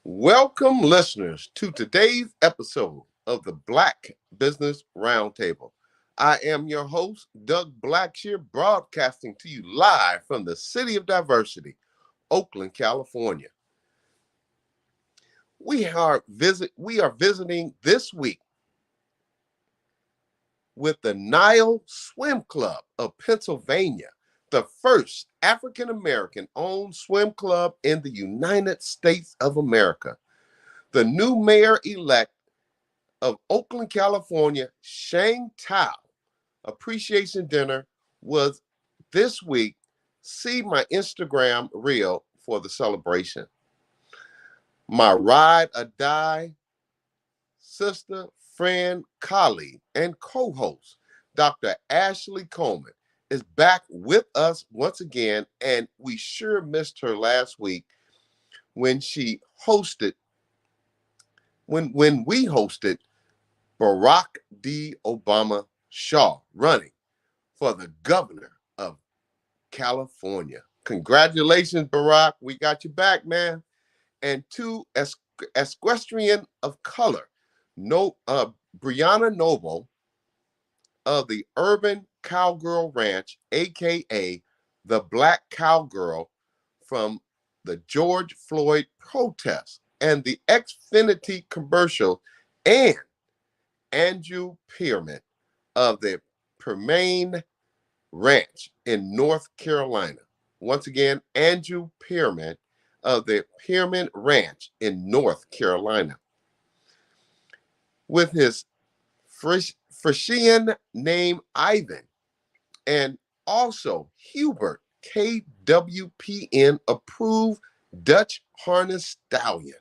Welcome, listeners, to today's episode of the Black Business Roundtable. I am your host, Doug Blacksher, broadcasting to you live from the City of Diversity, Oakland, California. We are visiting this week with the Nile Swim Club of Pennsylvania, the first African-American owned swim club in the United States of America. The new mayor-elect of Oakland, California, Shang Tao appreciation dinner was this week. See my Instagram reel for the celebration. My ride or die sister, friend, colleague, and co-host, Dr. Ashley Coleman, is back with us once again, and we sure missed her last week when she hosted, when we hosted Barack D. Obama Shaw running for the governor of California. Congratulations, Barack. We got you back, man. And two equestrian of color, Brianna Noble of the Cowgirl Ranch, a.k.a. the Black Cowgirl from the George Floyd protest, and the Xfinity Commercials, and Andrew Pearman of the PEARMAN Ranch in North Carolina. Once again, Andrew Pearman of the PEARMAN Ranch in North Carolina. With his Frisian name Ivan, and also Hubert KWPN approved Dutch harness stallion.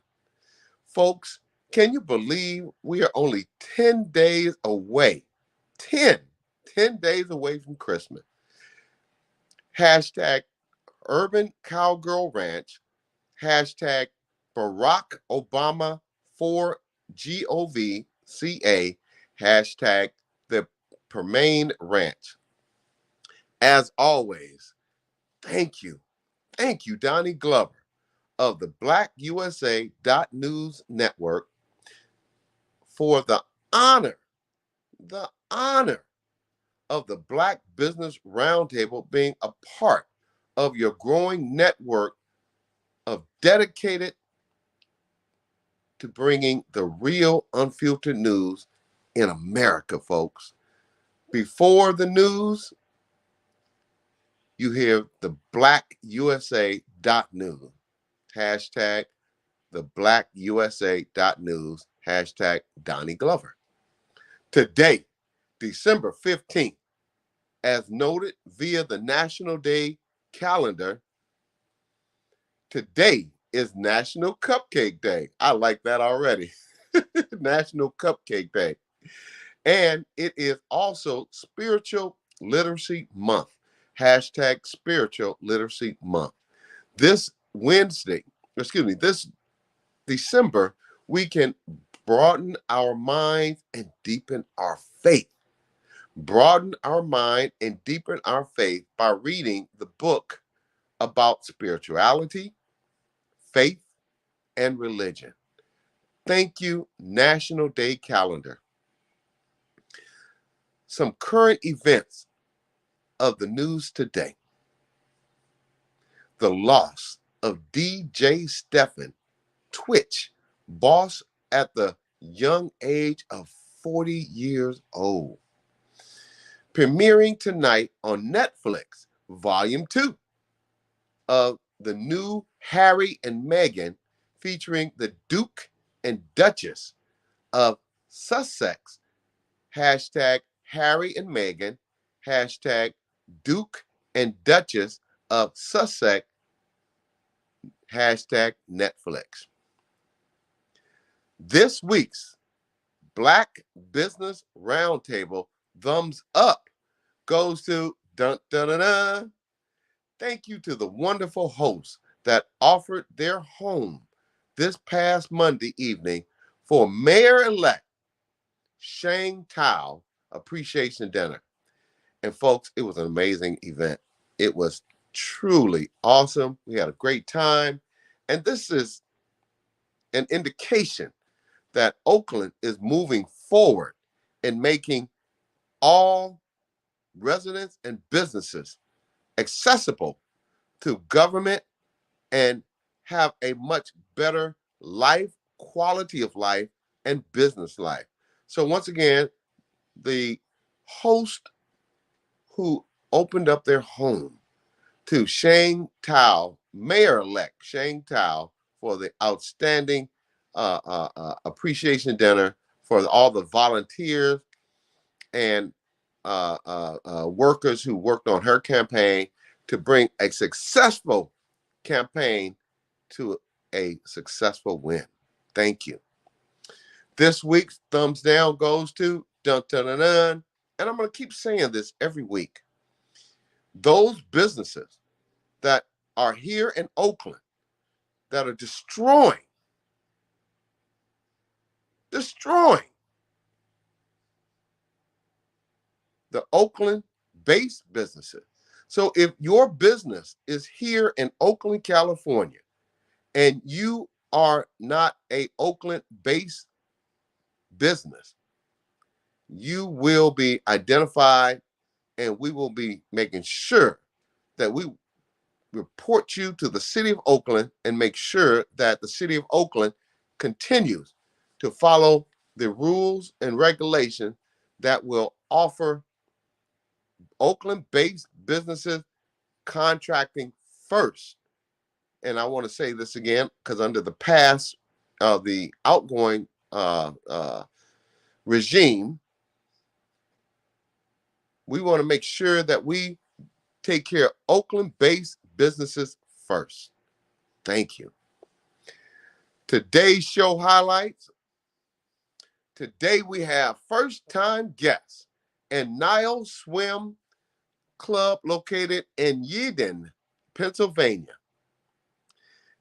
Folks, can you believe we are only 10 days away? 10 days away from Christmas. Hashtag Urban Cowgirl Ranch. Hashtag Barack Obama for GOVCA. Hashtag the PEARMAN Ranch. As always, thank you, Donnie Glover of the BlackUSA.News Network for the honor of the Black Business Roundtable being a part of your growing network of dedicated to bringing the real unfiltered news in America, folks. Before the news, you hear the BlackUSA.News. Hashtag the BlackUSA.News. Hashtag Donnie Glover. Today, December 15th, as noted via the National Day calendar, today is National Cupcake Day. I like that already. National Cupcake Day. And it is also Spiritual Literacy Month. Hashtag Spiritual Literacy Month. This December, we can broaden our minds and deepen our faith. Broaden our mind and deepen our faith by reading the book about spirituality, faith, and religion. Thank you, National Day Calendar. Some current events of the news today. The loss of DJ Stephan, Twitch boss at the young age of 40 years old. Premiering tonight on Netflix, Volume 2 of the new Harry and Meghan, featuring the Duke and Duchess of Sussex. Hashtag Harry and Meghan. Hashtag Duke and Duchess of Sussex. Hashtag Netflix. This week's Black Business Roundtable Thumbs Up goes to dun dun dun dun. Thank you to the wonderful hosts that offered their home this past Monday evening for Mayor-elect Shang Tao Appreciation Dinner. And folks, it was an amazing event. It was truly awesome. We had a great time. And this is an indication that Oakland is moving forward in making all residents and businesses accessible to government and have a much better life, quality of life, and business life. So once again, the host who opened up their home to Shane Tao, Mayor-elect Shane Tao, for the outstanding appreciation dinner for all the volunteers and workers who worked on her campaign to bring a successful campaign to a successful win. Thank you. This week's thumbs down goes to dun dun dun dun, and I'm going to keep saying this every week. Those businesses that are here in Oakland that are destroying the Oakland-based businesses. So if your business is here in Oakland, California, and you are not a Oakland-based business, you will be identified, and we will be making sure that we report you to the city of Oakland and make sure that the city of Oakland continues to follow the rules and regulations that will offer Oakland-based businesses contracting first. And I want to say this again, because under the past of the outgoing regime, we want to make sure that we take care of Oakland-based businesses first. Thank you. Today's show highlights. Today we have first-time guests and Nile Swim Club located in Eden, Pennsylvania.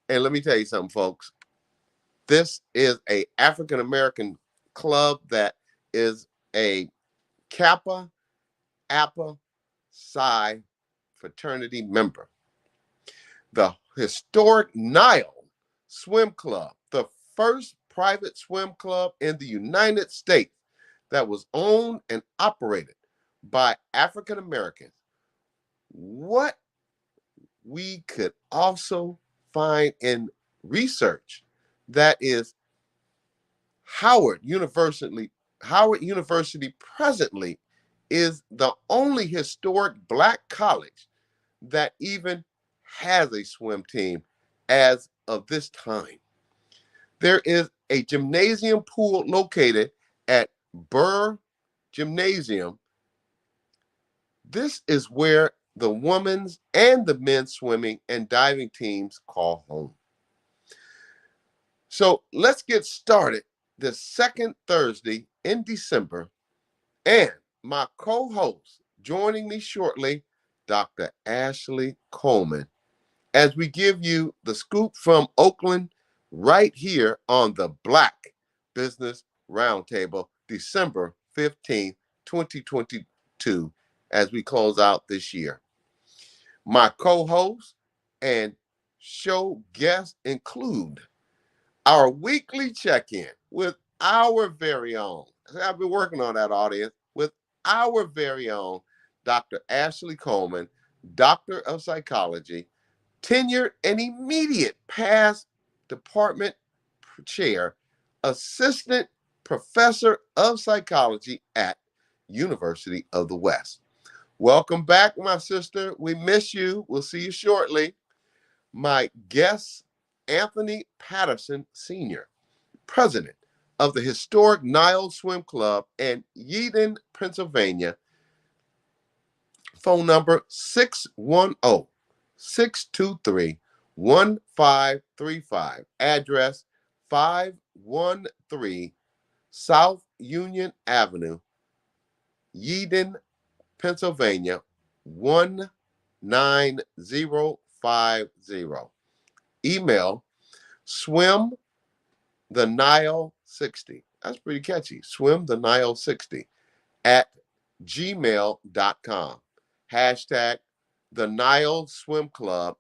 And let me tell you something, folks. This is a African-American club that is a Kappa Alpha Psi fraternity member. The historic Nile Swim Club, the first private swim club in the United States that was owned and operated by African Americans. What we could also find in research that is Howard University presently is the only historic Black college that even has a swim team as of this time. There is a gymnasium pool located at Burr Gymnasium. This is where the women's and the men's swimming and diving teams call home. So let's get started the second Thursday in December, and my co-host joining me shortly, Dr. Ashley Coleman, as we give you the scoop from Oakland right here on the Black Business Roundtable, December 15th, 2022, as we close out this year. My co-hosts and show guests include our weekly check-in with our very own, I've been working on that audience, with our very own Dr. Ashley Coleman, Doctor of Psychology, tenured and immediate past department chair, assistant professor of psychology at University of the West. Welcome back, my sister. We miss you. We'll see you shortly. My guest, Anthony Patterson, Sr., president of the historic Nile Swim Club in Eden, Pennsylvania. Phone number 610-623-1535. Address 513 South Union Avenue, Eden, Pennsylvania, 19050. Email swimthenile60. That's pretty catchy. Swimthenile60 at gmail.com. Hashtag the Nile Swim Club.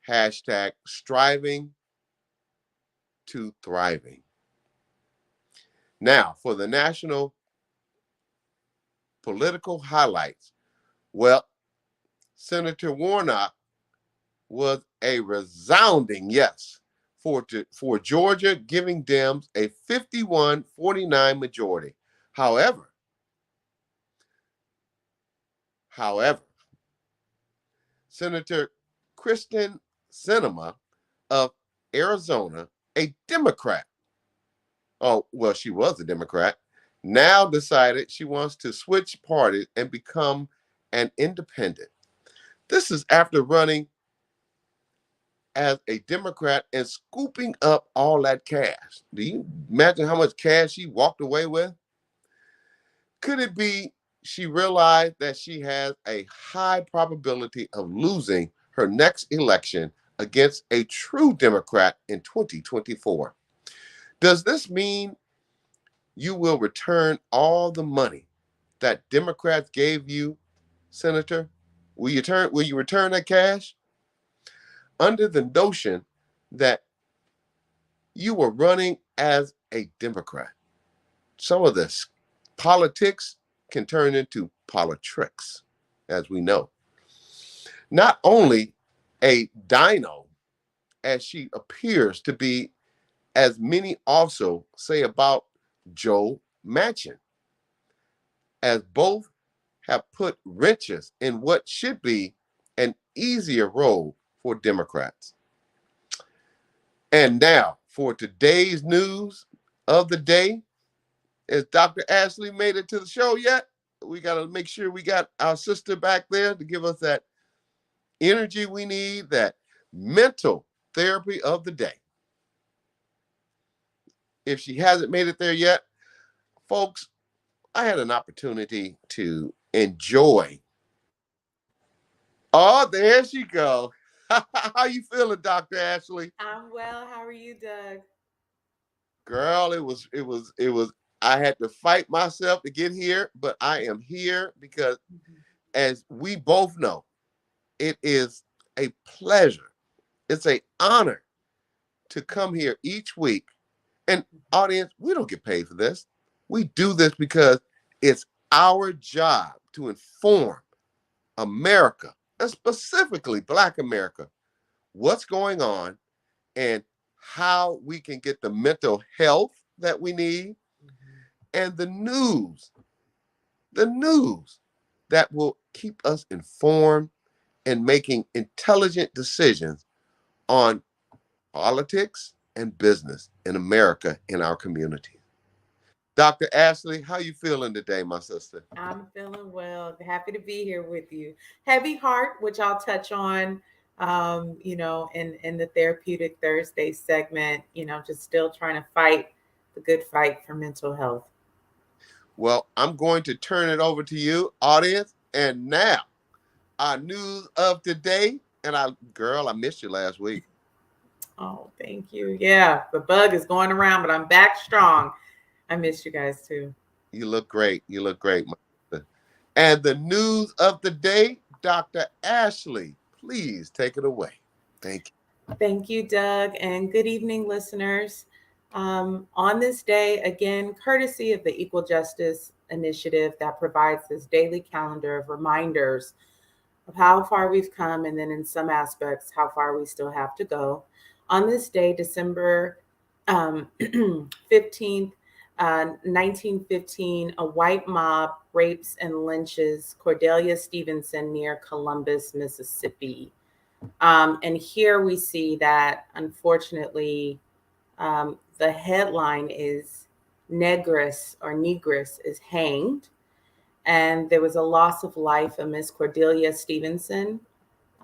Hashtag striving to thriving. Now, for the national political highlights. Well, Senator Warnock was a resounding yes for Georgia, giving Dems a 51-49 majority. However, Senator Kristen Sinema of Arizona, a Democrat, oh, well, she was a Democrat, now decided she wants to switch parties and become an independent. This is after running as a Democrat and scooping up all that cash. Do you imagine how much cash she walked away with? Could it be she realized that she has a high probability of losing her next election against a true Democrat in 2024? Does this mean you will return all the money that Democrats gave you, Senator? Will you return that cash? Under the notion that you were running as a Democrat. Some of this politics can turn into politricks, as we know. Not only a dino, as she appears to be, as many also say about Joe Manchin, as both have put wrenches in what should be an easier role for Democrats. And now, for today's news of the day, has Dr. Ashley made it to the show yet? We got to make sure we got our sister back there to give us that energy we need, that mental therapy of the day. If she hasn't made it there yet, folks, I had an opportunity to enjoy. Oh, there she go. How you feeling, Dr. Ashley? I'm well. How are you, Doug? Girl, it was, I had to fight myself to get here, but I am here because, as we both know, it is a pleasure. It's an honor to come here each week. And audience, we don't get paid for this. We do this because it's our job to inform America, and specifically Black America, what's going on and how we can get the mental health that we need and the news that will keep us informed and making intelligent decisions on politics and business in America, in our community. Dr. Ashley, how you feeling today, my sister? I'm feeling well. Happy to be here with you. Heavy heart, which I'll touch on, in the Therapeutic Thursday segment, just still trying to fight the good fight for mental health. Well, I'm going to turn it over to you, audience. And now, our news of today. And I missed you last week. Oh, thank you. Yeah, the bug is going around, but I'm back strong. I missed you guys too. You look great. You look great, my sister. And the news of the day, Dr. Ashley, please take it away. Thank you. Thank you, Doug, and good evening, listeners. On this day, again, courtesy of the Equal Justice Initiative that provides this daily calendar of reminders of how far we've come, and then in some aspects, how far we still have to go. On this day, December 15th, 1915, a white mob rapes and lynches Cordelia Stevenson near Columbus, Mississippi. And here we see that, unfortunately, the headline is Negress is hanged. And there was a loss of life of Miss Cordelia Stevenson.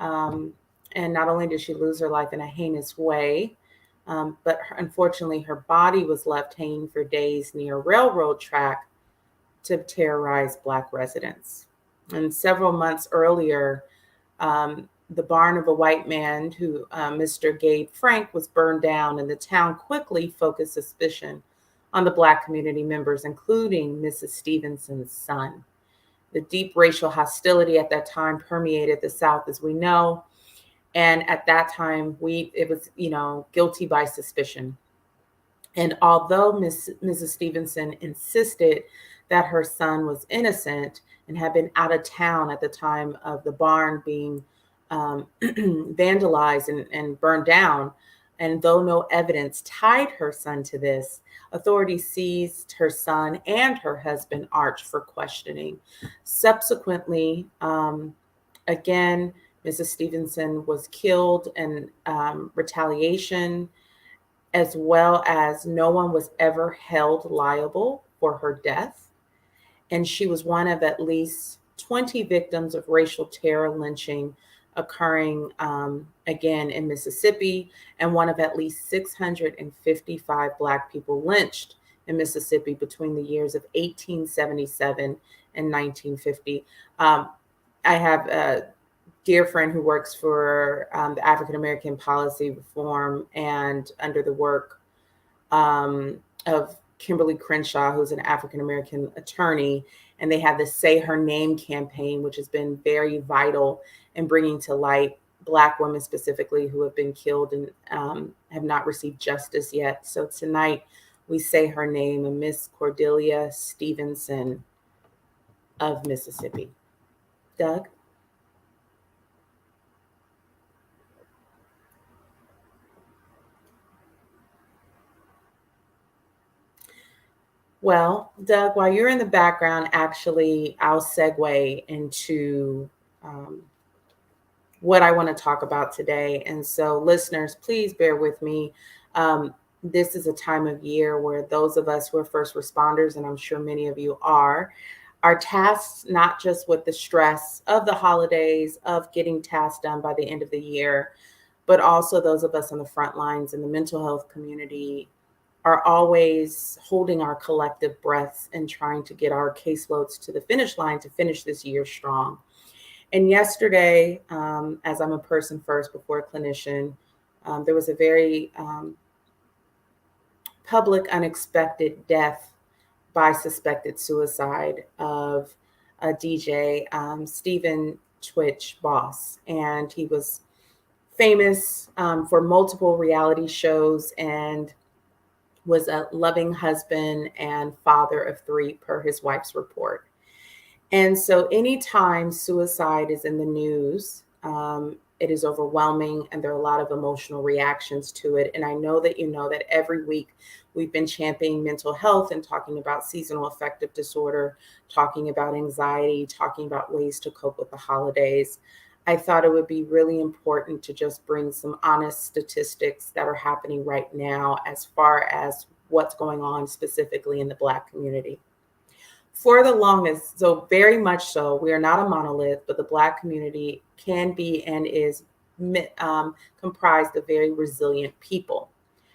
And not only did she lose her life in a heinous way, but unfortunately, her body was left hanging for days near a railroad track to terrorize Black residents. And several months earlier, the barn of a white man who, Mr. Gabe Frank, was burned down, and the town quickly focused suspicion on the Black community members, including Mrs. Stevenson's son. The deep racial hostility at that time permeated the South, as we know. And at that time, it was, guilty by suspicion. And although Mrs. Stevenson insisted that her son was innocent and had been out of town at the time of the barn being vandalized and burned down, and though no evidence tied her son to this, authorities seized her son and her husband, Arch, for questioning. Subsequently, again, Mrs. Stevenson was killed in retaliation, as well as no one was ever held liable for her death. And she was one of at least 20 victims of racial terror lynching occurring again in Mississippi, and one of at least 655 Black people lynched in Mississippi between the years of 1877 and 1950. I have a dear friend who works for the African American Policy Reform and under the work of Kimberly Crenshaw, who's an African American attorney, and they have the Say Her Name campaign, which has been very vital in bringing to light Black women specifically who have been killed and have not received justice yet. So tonight we say her name, a Miss Cordelia Stevenson of Mississippi. Doug? Well, Doug, while you're in the background, actually, I'll segue into what I want to talk about today. And so, listeners, please bear with me. This is a time of year where those of us who are first responders, and I'm sure many of you are tasked not just with the stress of the holidays, of getting tasks done by the end of the year, but also those of us on the front lines in the mental health community are always holding our collective breaths and trying to get our caseloads to the finish line to finish this year strong. And yesterday, as I'm a person first before a clinician, there was a very public, unexpected death by suspected suicide of a DJ, Stephen Twitch Boss. And he was famous for multiple reality shows and was a loving husband and father of 3 per his wife's report. And so anytime suicide is in the news, it is overwhelming and there are a lot of emotional reactions to it. And I know that you know that every week we've been championing mental health and talking about seasonal affective disorder, talking about anxiety, talking about ways to cope with the holidays. I thought it would be really important to just bring some honest statistics that are happening right now as far as what's going on specifically in the Black community. For the longest, so very much so, we are not a monolith, but the Black community can be and is comprised of very resilient people.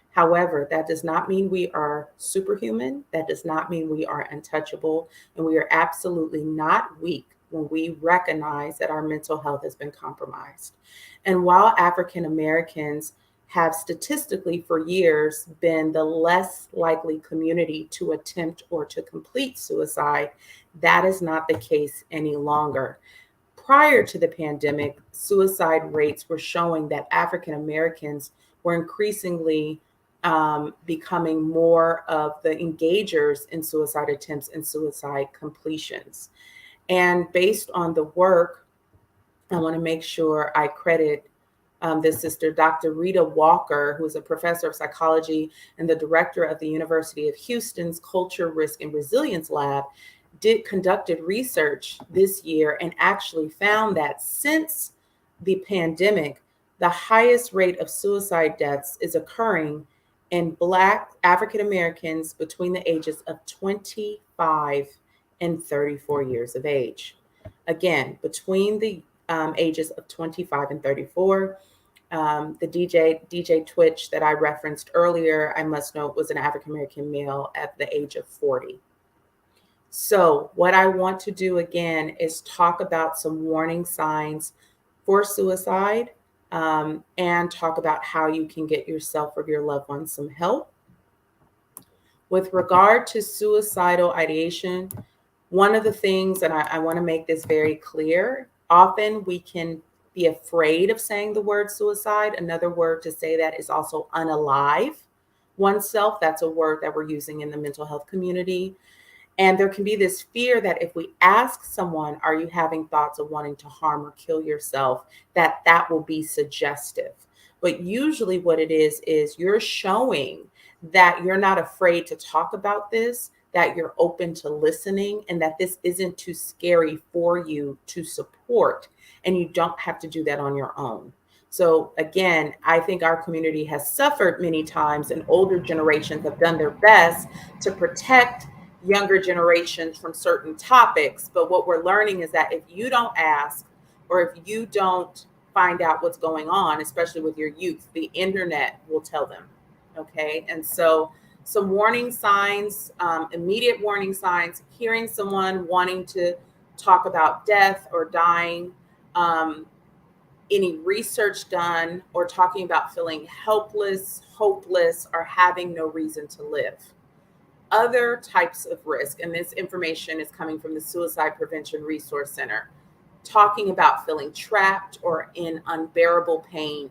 However, that does not mean we are superhuman. That does not mean we are untouchable. And we are absolutely not weak when we recognize that our mental health has been compromised. And while African Americans have statistically for years been the less likely community to attempt or to complete suicide, that is not the case any longer. Prior to the pandemic, suicide rates were showing that African Americans were increasingly becoming more of the engagers in suicide attempts and suicide completions. And based on the work, I want to make sure I credit this sister, Dr. Rita Walker, who is a professor of psychology and the director of the University of Houston's Culture, Risk, and Resilience Lab, conducted research this year and actually found that since the pandemic, the highest rate of suicide deaths is occurring in Black African Americans between the ages of 25 and 34 years of age. Again, between the ages of 25 and 34, the DJ Twitch that I referenced earlier, I must note, was an African American male at the age of 40. So what I want to do again is talk about some warning signs for suicide and talk about how you can get yourself or your loved ones some help. With regard to suicidal ideation, one of the things, and I want to make this very clear, often we can be afraid of saying the word suicide. Another word to say that is also unalive. oneself. That's a word that we're using in the mental health community. And there can be this fear that if we ask someone, are you having thoughts of wanting to harm or kill yourself, that will be suggestive. But usually what it is you're showing that you're not afraid to talk about this, that you're open to listening, and that this isn't too scary for you to support. And you don't have to do that on your own. So again, I think our community has suffered many times, and older generations have done their best to protect younger generations from certain topics. But what we're learning is that if you don't ask, or if you don't find out what's going on, especially with your youth, the internet will tell them. Okay. And so some warning signs, immediate warning signs: hearing someone wanting to talk about death or dying, any research done, or talking about feeling helpless, hopeless, or having no reason to live. Other types of risk, and this information is coming from the Suicide Prevention Resource Center, talking about feeling trapped or in unbearable pain,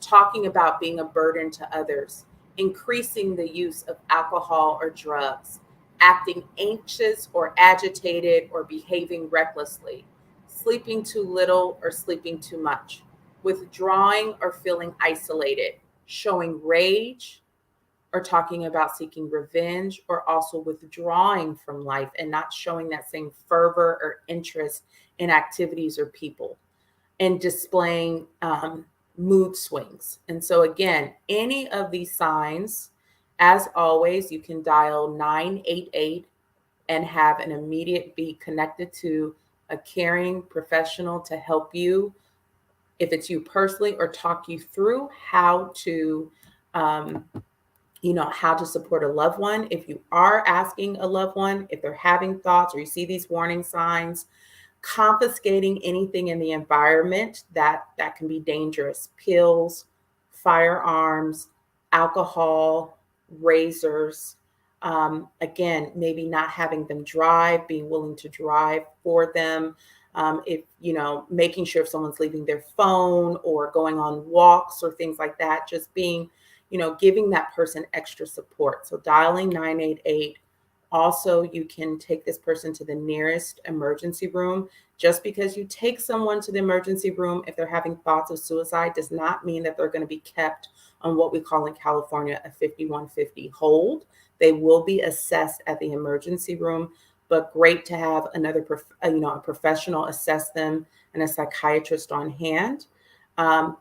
talking about being a burden to others, increasing the use of alcohol or drugs, acting anxious or agitated or behaving recklessly, sleeping too little or sleeping too much, withdrawing or feeling isolated, showing rage, or talking about seeking revenge, or also withdrawing from life and not showing that same fervor or interest in activities or people, and displaying mood swings. And so, again, any of these signs, as always, you can dial 988 and have an immediate be connected to a caring professional to help you, if it's you personally, or talk you through how to how to support a loved one. If you are asking a loved one, if they're having thoughts or you see these warning signs, confiscating anything in the environment that can be dangerous: pills, firearms, alcohol, razors. Again, maybe not having them drive, being willing to drive for them. If, making sure if someone's leaving their phone or going on walks or things like that, just being, giving that person extra support. So dialing 988. Also, you can take this person to the nearest emergency room. Just because you take someone to the emergency room, if they're having thoughts of suicide, does not mean that they're going to be kept on what we call in California a 5150 hold. They will be assessed at the emergency room, but great to have another, a professional assess them and a psychiatrist on hand.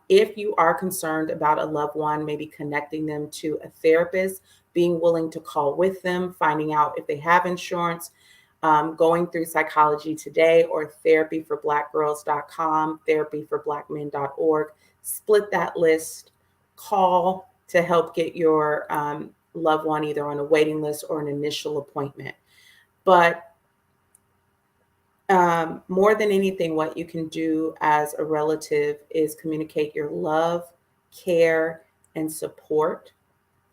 If you are concerned about a loved one, maybe connecting them to a therapist, being willing to call with them, finding out if they have insurance, going through Psychology Today or therapyforblackgirls.com, therapyforblackmen.org. Split that list, call to help get your loved one either on a waiting list or an initial appointment. But more than anything, what you can do as a relative is communicate your love, care, and support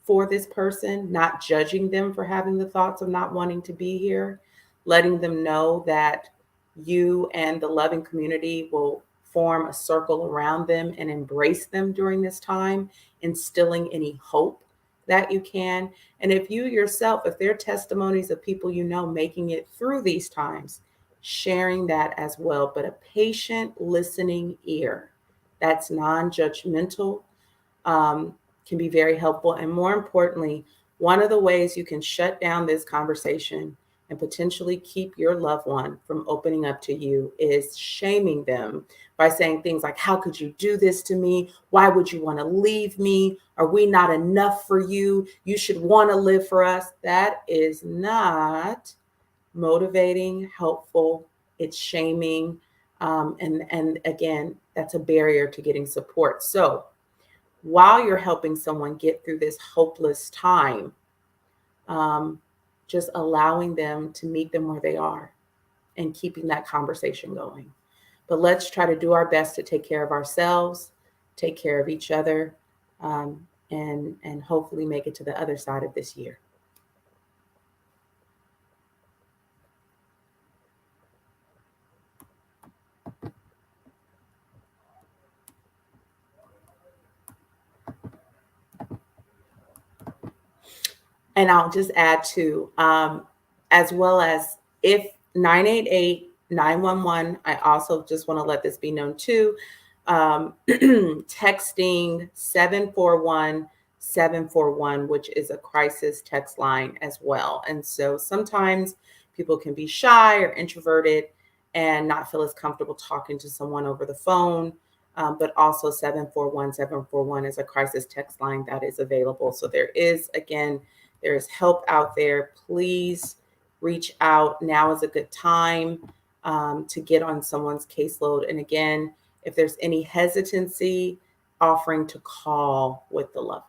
for this person, not judging them for having the thoughts of not wanting to be here, letting them know that you and the loving community will form a circle around them and embrace them during this time, instilling any hope that you can. And if you yourself, if there are testimonies of people making it through these times, sharing that as well. But a patient listening ear that's non-judgmental can be very helpful. And more importantly, one of the ways you can shut down this conversation and potentially keep your loved one from opening up to you is shaming them by saying things like, how could you do this to me? Why would you want to leave me? Are we not enough for you? You should want to live for us. That is not motivating, helpful. It's shaming. And again, that's a barrier to getting support. So while you're helping someone get through this hopeless time, just allowing them to meet them where they are and keeping that conversation going. But let's try to do our best to take care of ourselves, take care of each other, and hopefully make it to the other side of this year. And I'll just add to, as well as if 988-911, I also just want to let this be known too. Texting 741-741, which is a crisis text line as well. And so sometimes people can be shy or introverted and not feel as comfortable talking to someone over the phone. But also 741-741 is a crisis text line that is available. So there is help out there. Please reach out. Now is a good time to get on someone's caseload. And again, if there's any hesitancy, offering to call with the loved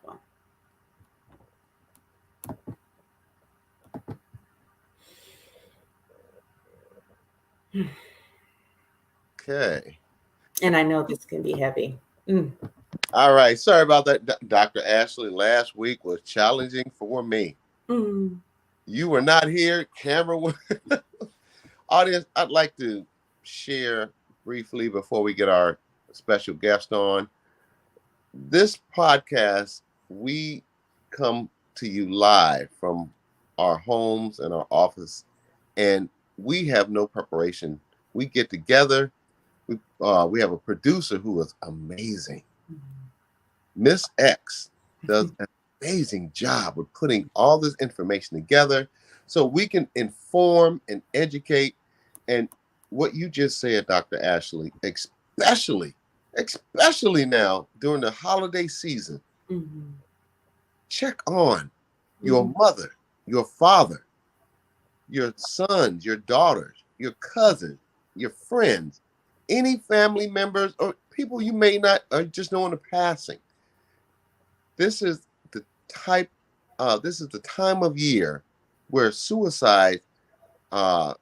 one. Okay. And I know this can be heavy. All right. Sorry about that, Dr. Ashley. Last week was challenging for me. You were not here. Camera was... Audience, I'd like to share briefly before we get our special guest on. This podcast, we come to you live from our homes and our office, and we have no preparation. We get together. We have a producer who is amazing. Miss X does an amazing job with putting all this information together so we can inform and educate. And what you just said, Dr. Ashley, especially now during the holiday season, check on your mother, your father, your sons, your daughters, your cousins, your friends, any family members or people you may not just know in the passing. This is the time of year where suicide you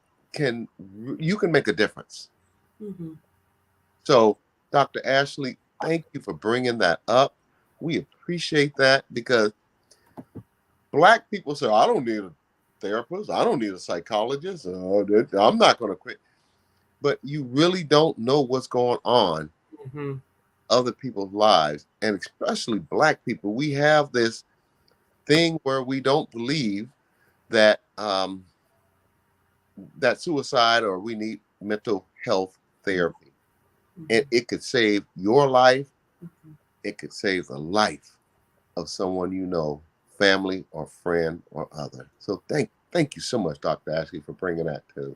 can make a difference. So, Dr. Ashley, thank you for bringing that up. We appreciate that because Black people say, I don't need a therapist. I don't need a psychologist. I'm not going to quit. But you really don't know what's going on in other people's lives, and especially Black people. We have this thing where we don't believe that that suicide or we need mental health therapy. And it could save your life. It could save the life of someone you know, family or friend or other. So thank you so much, Dr. Ashley, for bringing that to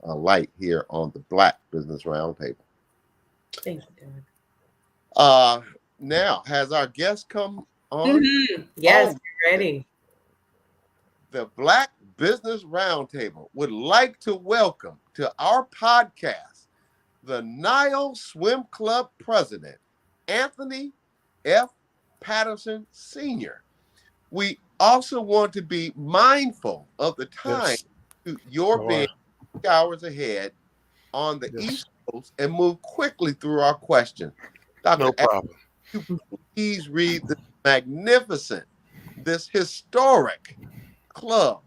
light here on the Black Business Roundtable. Thank you, Doug. Now, has our guest come on? Yes, we're ready. The Black Business Roundtable would like to welcome to our podcast the Nile Swim Club president, Anthony F. Patterson Sr. We also want to be mindful of the time you're being 2 hours ahead on the East Coast and move quickly through our questions. Dr. No problem. Please read this historic club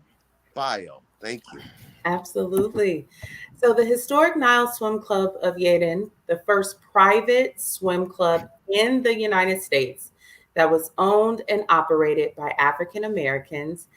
bio. Thank you. Absolutely. So the historic Nile Swim Club of Yeadon, the first private swim club in the United States that was owned and operated by African Americans.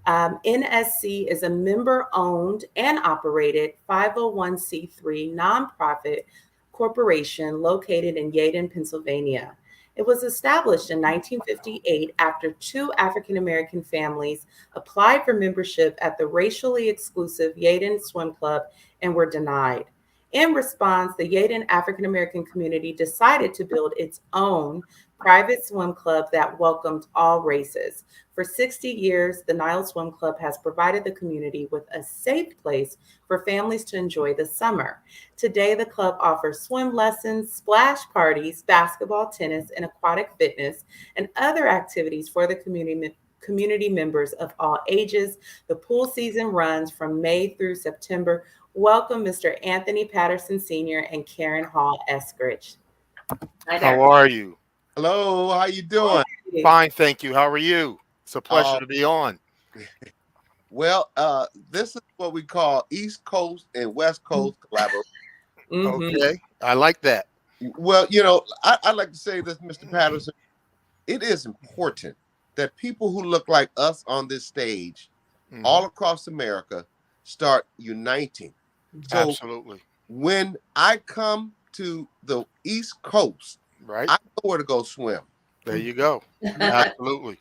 NSC is a member-owned and operated 501c3 nonprofit corporation located in Yeadon, Pennsylvania. It was established in 1958 after 2 African-American families applied for membership at the racially exclusive Yeadon Swim Club and were denied. In response, the Yeadon African-American community decided to build its own private swim club that welcomed all races. For 60 years, the Nile Swim Club has provided the community with a safe place for families to enjoy the summer. Today, the club offers swim lessons, splash parties, basketball, tennis, and aquatic fitness, and other activities for the community members of all ages. The pool season runs from May through September. Welcome, Mr. Anthony Patterson Sr. and Karen Hall Eskridge. How are you? Hello, how you doing? Fine, thank you. How are you? It's a pleasure to be on. Well, this is what we call East Coast and West Coast collaboration. Okay, I like that. Well, I'd like to say this, Mr. Patterson. It is important that people who look like us on this stage Mhm. all across America start uniting. So Absolutely. when I come to the East Coast, Right. I know where to go swim. There you go. Absolutely.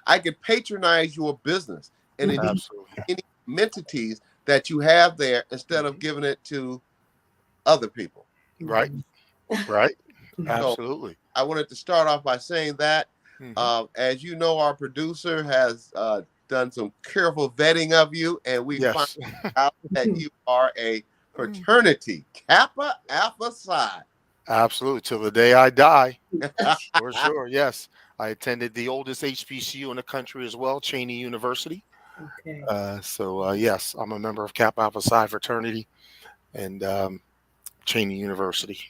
I can patronize your business and enjoy Absolutely. any amenities that you have there instead of Mhm. giving it to other people. Right. Right. So Absolutely. I wanted to start off by saying that, Mhm. as you know, our producer has done some careful vetting of you, and we find Yes. out that you are a fraternity Kappa Alpha Psi. Absolutely. Till the day I die. For sure. Yes. I attended the oldest HBCU in the country as well, Cheney University. Okay. Yes, I'm a member of Kappa Alpha Psi fraternity and Cheney University.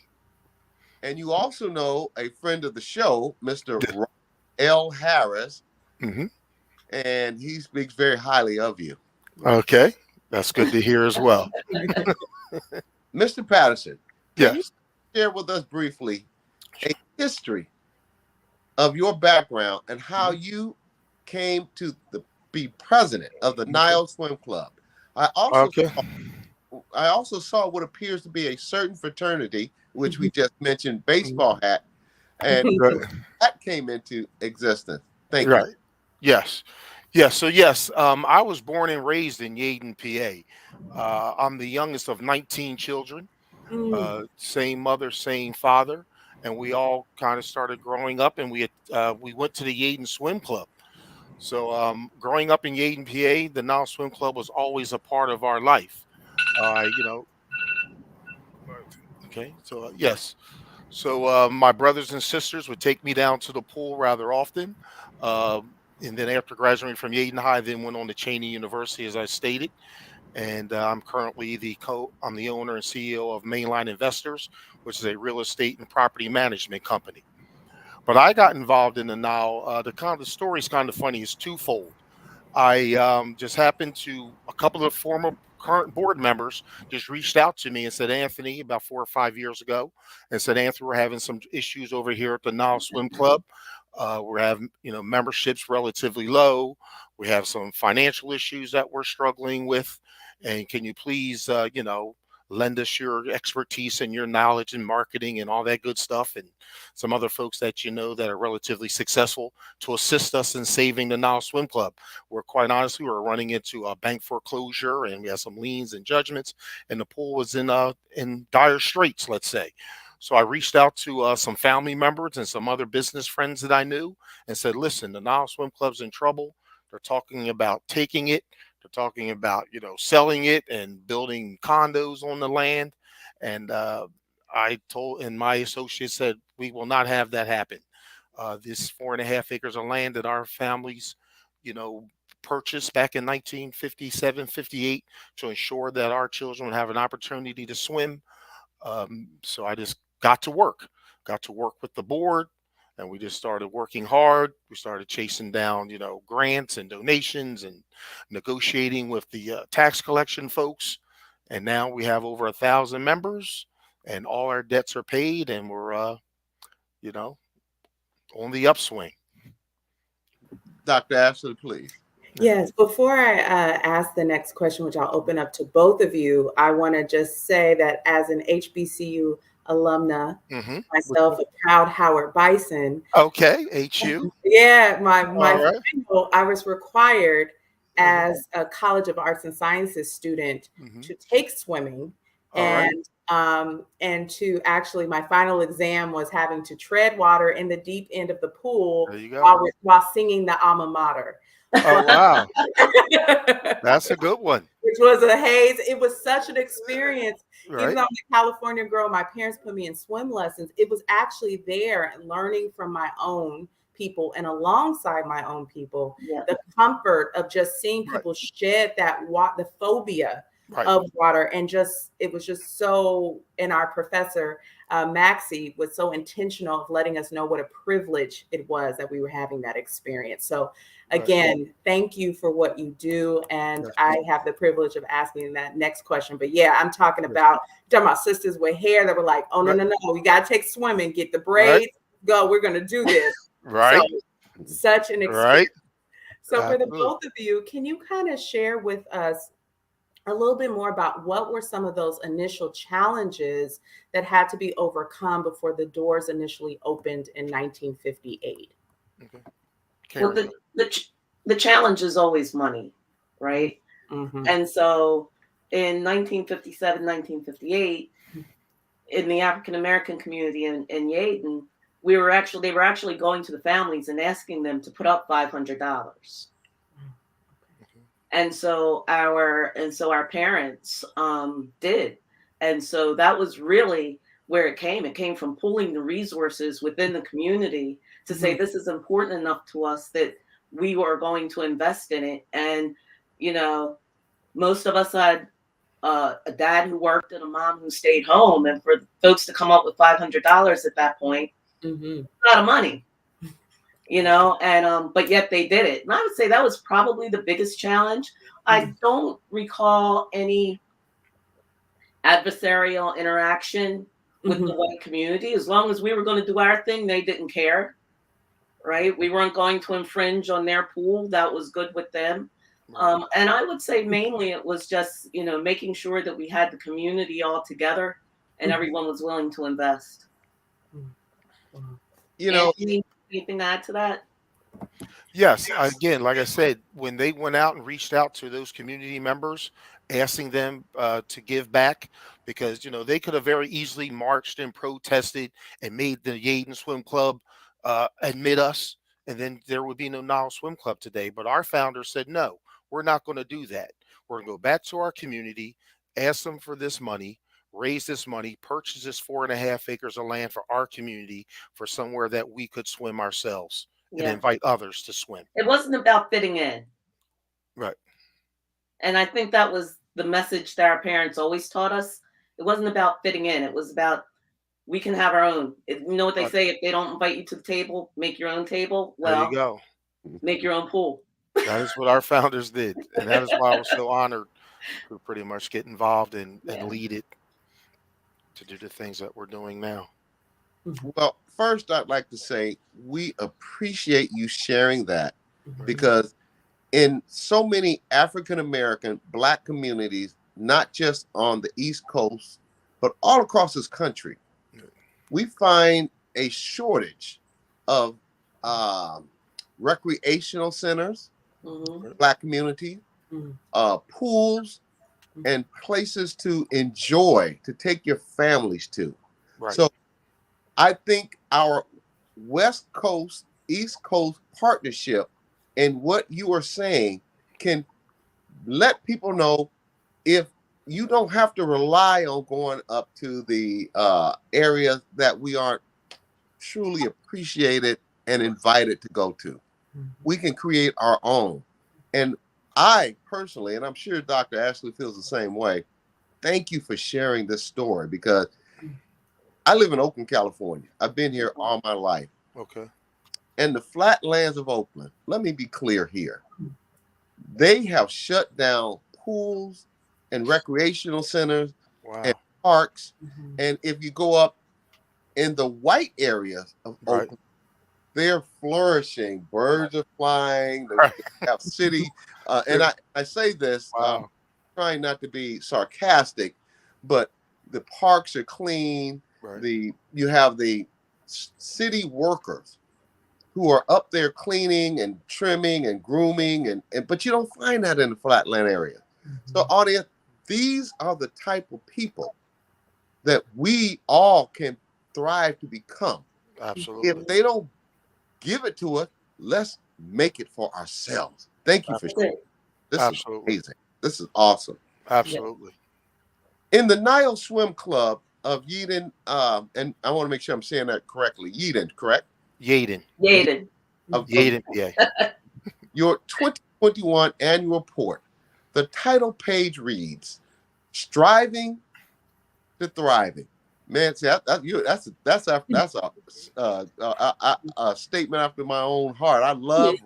And you also know a friend of the show, Mr. L. Harris, Hmm. and he speaks very highly of you. Okay. That's good to hear as well. Mr. Patterson, can you Yes. share with us briefly a history of your background and how you came to be president of the Nile Swim Club? I also Okay. I also saw what appears to be a certain fraternity, which we just mentioned, Mhm. baseball hat, and Right. that came into existence. Thank you. Right. Yes. Yes. So yes, I was born and raised in Yeadon, PA. I'm the youngest of 19 children. Same mother, same father, and we all kind of started growing up, and we went to the Yeadon Swim Club. So growing up in Yeadon, PA, the Nile Swim Club was always a part of our life. You know. Okay. So yes. So my brothers and sisters would take me down to the pool rather often. And then after graduating from Yeadon High, then went on to Cheney University, as I stated. And I'm currently I'm the owner and CEO of Mainline Investors, which is a real estate and property management company. But I got involved in the Nile. The story is kind of funny. It's twofold. I just happened to a couple of former current board members just reached out to me and said, Anthony, about 4 or 5 years ago, and said, Anthony, we're having some issues over here at the Nile Swim Club. We're having, memberships relatively low. We have some financial issues that we're struggling with. And can you please, lend us your expertise and your knowledge in marketing and all that good stuff, and some other folks that you know that are relatively successful to assist us in saving the Nile Swim Club. We're quite honestly, we're running into a bank foreclosure, and we have some liens and judgments, and the pool was in dire straits, let's say. So I reached out to some family members and some other business friends that I knew and said, listen, the Nile Swim Club's in trouble. They're talking about taking it. They're talking about, selling it and building condos on the land. And and my associate said, we will not have that happen. This 4.5 acres of land that our families, you know, purchased back in 1957, 58 to ensure that our children would have an opportunity to swim. So I just got to work with the board, and we just started working hard. We started chasing down, grants and donations and negotiating with the tax collection folks. And now we have over 1,000 members, and all our debts are paid, and we're, you know, on the upswing. Dr. Ashley, please. Yes, before I ask the next question, which I'll open up to both of you, I want to just say that as an HBCU alumna, myself, a proud Howard Bison. Okay, HU. Yeah, my right. final, I was required as a College of Arts and Sciences student to take swimming, and to actually my final exam was having to tread water in the deep end of the pool while singing the alma mater. Oh, wow. That's a good one. Which was a haze. It was such an experience. Right. Even though I'm a California girl, my parents put me in swim lessons. It was actually there and learning from my own people and alongside my own people, the comfort of just seeing people shed the phobia of water. And it was just so, and our professor, Maxie, was so intentional of letting us know what a privilege it was that we were having that experience. So again, thank you for what you do. And I have the privilege of asking that next question. But yeah, I'm talking about sisters with hair that were like, oh, no, we got to take swimming, get the braids, go, we're going to do this. Right. Such an Right. experience. So for the Absolutely. both of you, can you kind of share with us a little bit more about what were some of those initial challenges that had to be overcome before the doors initially opened in 1958? Okay. Well, Karen. the challenge is always money, right? Mm-hmm. And so in 1957, 1958, in the African American community in Yaden, they were actually going to the families and asking them to put up $500. And so our parents did. And so that was really where it came. It came from pulling the resources within the community to say this is important enough to us that we were going to invest in it. And, you know, most of us had a dad who worked and a mom who stayed home. And for folks to come up with $500 at that point, a lot of money. You know, and but yet they did it. And I would say that was probably the biggest challenge. I don't recall any adversarial interaction with the white community. As long as we were going to do our thing, they didn't care, right? We weren't going to infringe on their pool. That was good with them. And I would say mainly it was just, you know, making sure that we had the community all together and everyone was willing to invest. You know, anything to add to that? Yes. Again, like I said, when they went out and reached out to those community members, asking them to give back, because, you know, they could have very easily marched and protested and made the Yaden Swim Club admit us, and then there would be no Nile Swim Club today. But our founders said, no, we're not going to do that. We're going to go back to our community, ask them for this money, raise this money, purchase this 4.5 acres of land for our community for somewhere that we could swim ourselves. And invite others to swim. It wasn't about fitting in. Right. And I think that was the message that our parents always taught us. It wasn't about fitting in. It was about, we can have our own. You know what they say, if they don't invite you to the table, make your own table. Well, there you go. Make your own pool. That is what our founders did. And that is why I was so honored to pretty much get involved and lead it to do the things that we're doing now. Well, first, I'd like to say we appreciate you sharing that, because in so many African American Black communities, not just on the East Coast, but all across this country, we find a shortage of recreational centers, Black community, pools, and places to enjoy, to take your families to. Right. So I think our West Coast, East Coast partnership and what you are saying can let people know, if you don't have to rely on going up to the areas that we aren't truly appreciated and invited to go to. We can create our own. And I personally, and I'm sure Dr. Ashley feels the same way, thank you for sharing this story, because I live in Oakland, California. I've been here all my life. Okay. And the flatlands of Oakland, let me be clear here. They have shut down pools and recreational centers and parks. And if you go up in the white areas of Oakland, they're flourishing. Birds are flying. They have city. And I say this, trying not to be sarcastic, but the parks are clean. You have the city workers who are up there cleaning and trimming and grooming, and but you don't find that in the flatland area. So audience, these are the type of people that we all can thrive to become. Absolutely. If they don't give it to us, let's make it for ourselves. Thank you for sharing. This is amazing. This is awesome. Absolutely. In the Nile Swim Club of Yaden, and I want to make sure I'm saying that correctly. Yaden, correct? Yaden. Of Yaden, yeah. Your 2021 annual report. The title page reads, "Striving to Thriving." Man, see, that's a statement after my own heart. I love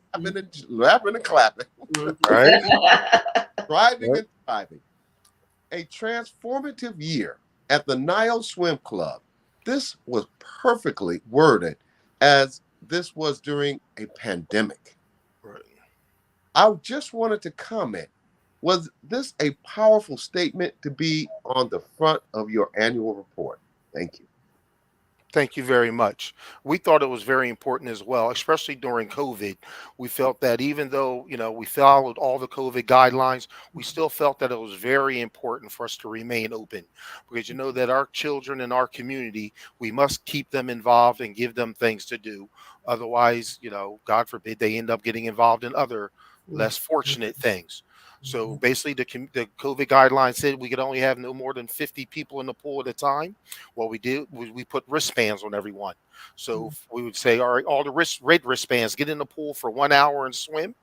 rapping and clapping. Right? Striving and thriving. A transformative year at the Nile Swim Club. This was perfectly worded as this was during a pandemic. Right. I just wanted to comment, was this a powerful statement to be on the front of your annual report? Thank you. Thank you very much. We thought it was very important as well, especially during COVID. We felt that even though, we followed all the COVID guidelines, we still felt that it was very important for us to remain open because that our children in our community, we must keep them involved and give them things to do. Otherwise, God forbid, they end up getting involved in other less fortunate things. So basically, the COVID guidelines said we could only have no more than 50 people in the pool at a time. What we did was we put wristbands on everyone. So we would say, all right, all the red wristbands, get in the pool for 1 hour and swim.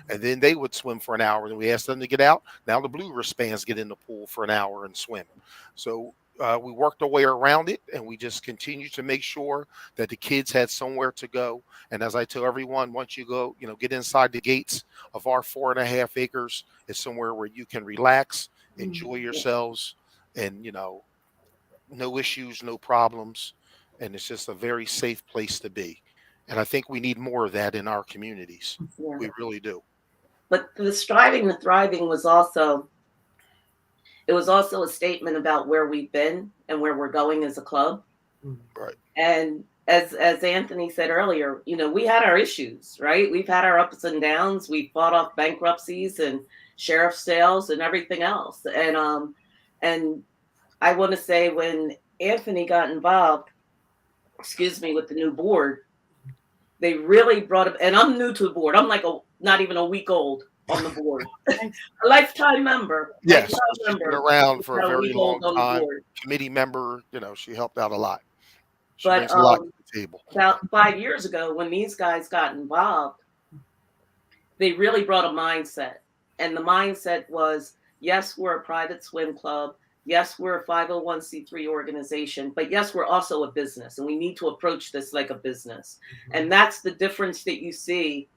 And then they would swim for an hour. And we asked them to get out. Now the blue wristbands get in the pool for an hour and swim. So we worked our way around it, and we just continued to make sure that the kids had somewhere to go. And as I tell everyone, once you go, get inside the gates of our 4.5 acres, it's somewhere where you can relax, enjoy yourselves, and, no issues, no problems. And it's just a very safe place to be. And I think we need more of that in our communities. Yeah. We really do. But the striving to thriving was also a statement about where we've been and where we're going as a club. Right. And as Anthony said earlier, we had our issues, right? We've had our ups and downs. We fought off bankruptcies and sheriff sales and everything else. And I want to say when Anthony got involved, with the new board, they really brought up, and I'm new to the board. I'm like not even a week old on the board. A lifetime member. Yes, she's been around for a very long time. Committee member, she helped out a lot. She brings a lot to the table. About 5 years ago, when these guys got involved, they really brought a mindset. And the mindset was, yes, we're a private swim club. Yes, we're a 501c3 organization, but yes, we're also a business, and we need to approach this like a business. And that's the difference that you see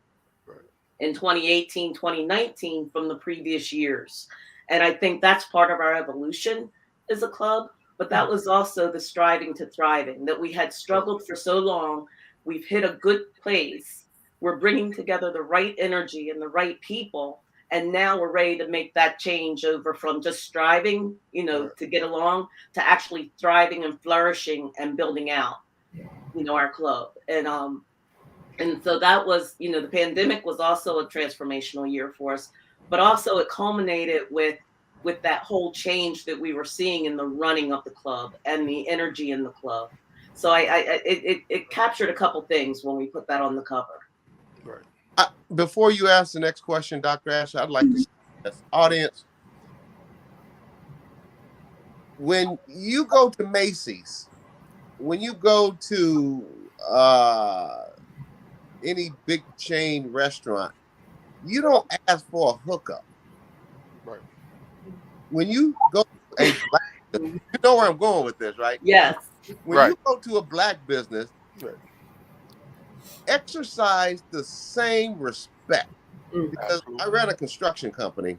in 2018, 2019 from the previous years. And I think that's part of our evolution as a club, but that was also the striving to thriving, that we had struggled for so long. We've hit a good place. We're bringing together the right energy and the right people. And now we're ready to make that change over from just striving, to get along, to actually thriving and flourishing and building out, our club. And so that was, the pandemic was also a transformational year for us, but also it culminated with that whole change that we were seeing in the running of the club and the energy in the club. So it captured a couple things when we put that on the cover. Right. Before you ask the next question, Dr. Asher, I'd like to say this audience, when you go to Macy's, when you go to any big chain restaurant, you don't ask for a hookup. Right. When you go to a black business, you know where I'm going with this, right? Yes. When you go to a black business, exercise the same respect. Because I ran a construction company,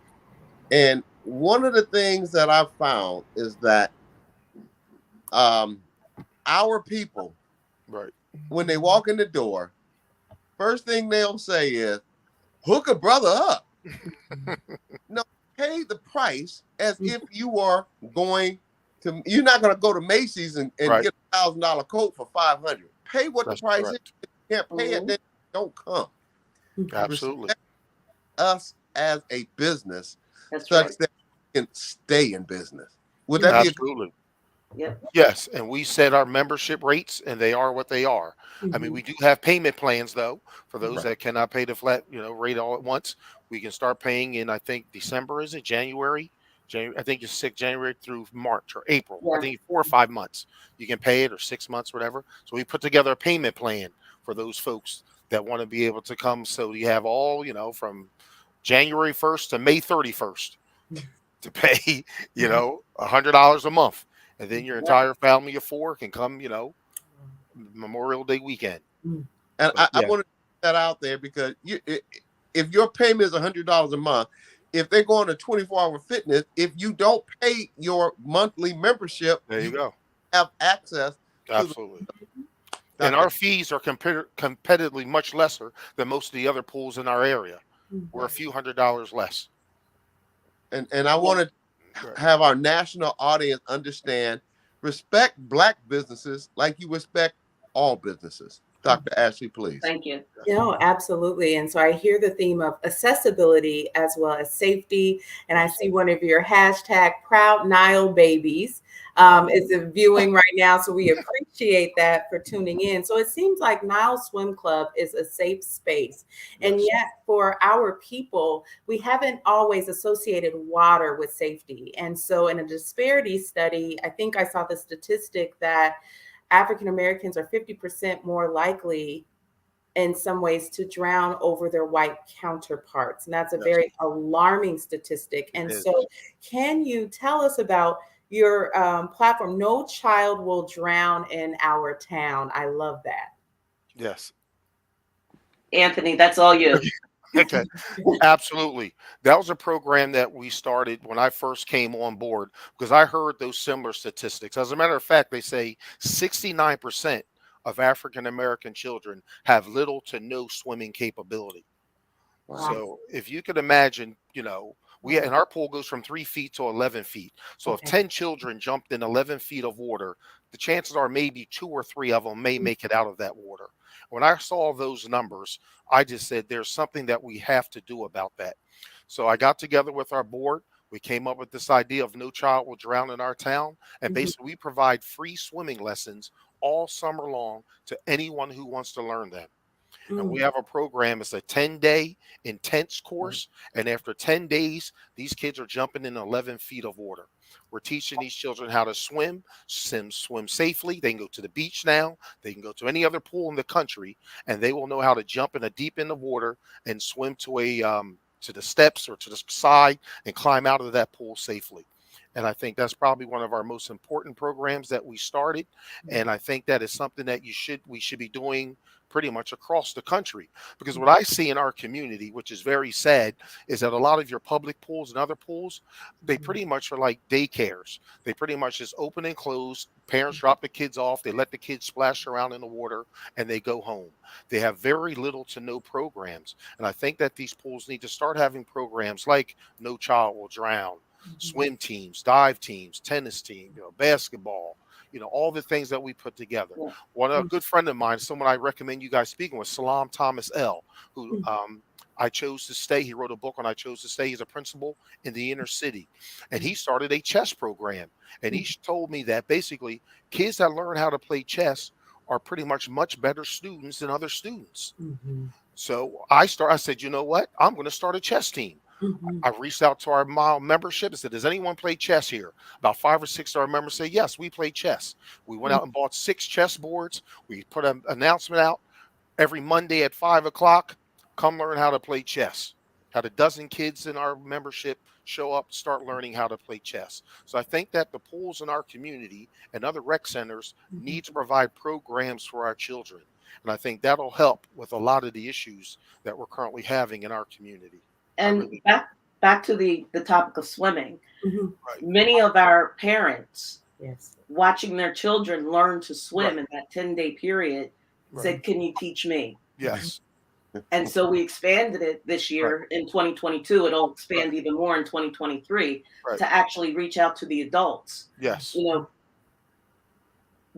and one of the things that I've found is that our people, when they walk in the door, first thing they'll say is, hook a brother up. No, pay the price as if you are going to, you're not going to go to Macy's and get a $1,000 coat for $500. Pay what the price is. If you can't pay it, then don't come. Absolutely. Respect us as a business such that we can stay in business. Would that be absolutely? Yes, and we set our membership rates, and they are what they are. I mean, we do have payment plans though for those that cannot pay the flat, rate all at once. We can start paying in, I think, December, is it January? I think it's January through March or April. I think 4 or 5 months you can pay it, or 6 months, whatever. So we put together a payment plan for those folks that want to be able to come. So you have all, from January 1st to May 31st to pay, $100 a month. And then your entire family of 4 can come, Memorial Day weekend. And I want to put that out there because if your payment is $100 a month, if they go on a 24-hour fitness, if you don't pay your monthly membership, there you go. Have access. Absolutely. And our fees are competitively much lesser than most of the other pools in our area. We're a few $100s less. And I want to have our national audience understand, respect Black businesses like you respect all businesses. Dr. Ashley, please. Thank you. No, absolutely. And so I hear the theme of accessibility as well as safety. And I see one of your hashtag proud Nile babies is viewing right now. So we appreciate that for tuning in. So it seems like Nile Swim Club is a safe space. And yet for our people, we haven't always associated water with safety. And so in a disparity study, I think I saw the statistic that African Americans are 50% more likely in some ways to drown over their white counterparts. And that's a very alarming statistic. And so can you tell us about your platform, No Child Will Drown in Our Town? I love that. Yes. Anthony, that's all you. Okay, absolutely. That was a program that we started when I first came on board because I heard those similar statistics. As a matter of fact, they say 69% of African American children have little to no swimming capability. Wow. So if you could imagine, and our pool goes from 3 feet to 11 feet. So if 10 children jumped in 11 feet of water, the chances are maybe 2 or 3 of them may make it out of that water. When I saw those numbers, I just said, there's something that we have to do about that. So I got together with our board. We came up with this idea of No Child Will Drown in Our Town. And basically we provide free swimming lessons all summer long to anyone who wants to learn them. And we have a program. It's a 10-day intense course. And after 10 days, these kids are jumping in 11 feet of water. We're teaching these children how to swim safely. They can go to the beach now. They can go to any other pool in the country, and they will know how to jump in a deep in the water and swim to to the steps or to the side and climb out of that pool safely. And I think that's probably one of our most important programs that we started. And I think that is something that we should be doing pretty much across the country. Because what I see in our community, which is very sad, is that a lot of your public pools and other pools, they pretty much are like daycares. They pretty much just open and close. Parents drop the kids off. They let the kids splash around in the water and they go home. They have very little to no programs. And I think that these pools need to start having programs like No Child Will Drown, swim teams, dive teams, tennis team, basketball, all the things that we put together. A good friend of mine, someone I recommend you guys speaking with, Salam Thomas L., who I chose to stay. He wrote a book on I chose to stay. He's a principal in the inner city. And he started a chess program. And he told me that basically kids that learn how to play chess are pretty much better students than other students. So I said, you know what? I'm going to start a chess team. I reached out to our Mile membership and said, does anyone play chess here? About 5 or 6 of our members say, yes, we play chess. We went out and bought 6 chess boards. We put an announcement out every Monday at 5 o'clock. Come learn how to play chess. Had a dozen kids in our membership show up, start learning how to play chess. So I think that the pools in our community and other rec centers need to provide programs for our children. And I think that'll help with a lot of the issues that we're currently having in our community. And back to the topic of swimming, many of our parents watching their children learn to swim in that 10-day period said, can you teach me? Yes. And so we expanded it this year in 2022. It'll expand even more in 2023 to actually reach out to the adults. Yes. The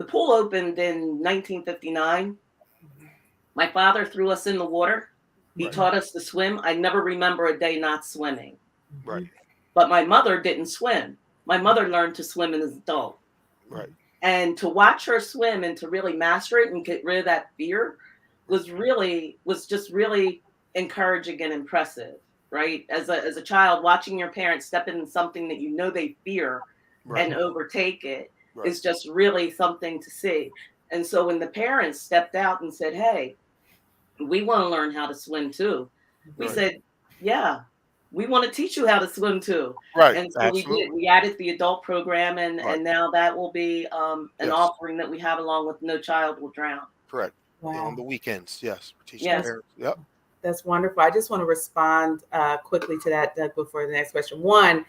pool opened in 1959. My father threw us in the water. He taught us to swim. I never remember a day not swimming. Right. But my mother didn't swim. My mother learned to swim as an adult. Right. And to watch her swim and to really master it and get rid of that fear was just really encouraging and impressive, right? As a child, watching your parents step into something that they fear and overtake it is just really something to see. And so when the parents stepped out and said, hey, we want to learn how to swim too. We said, yeah, we want to teach you how to swim too. Right. And so we did. We added the adult program, and now that will be an offering that we have along with No Child Will Drown. Correct. Wow. On the weekends, yes. We're teaching parents. Yep. That's wonderful. I just want to respond quickly to that, Doug, before the next question. One,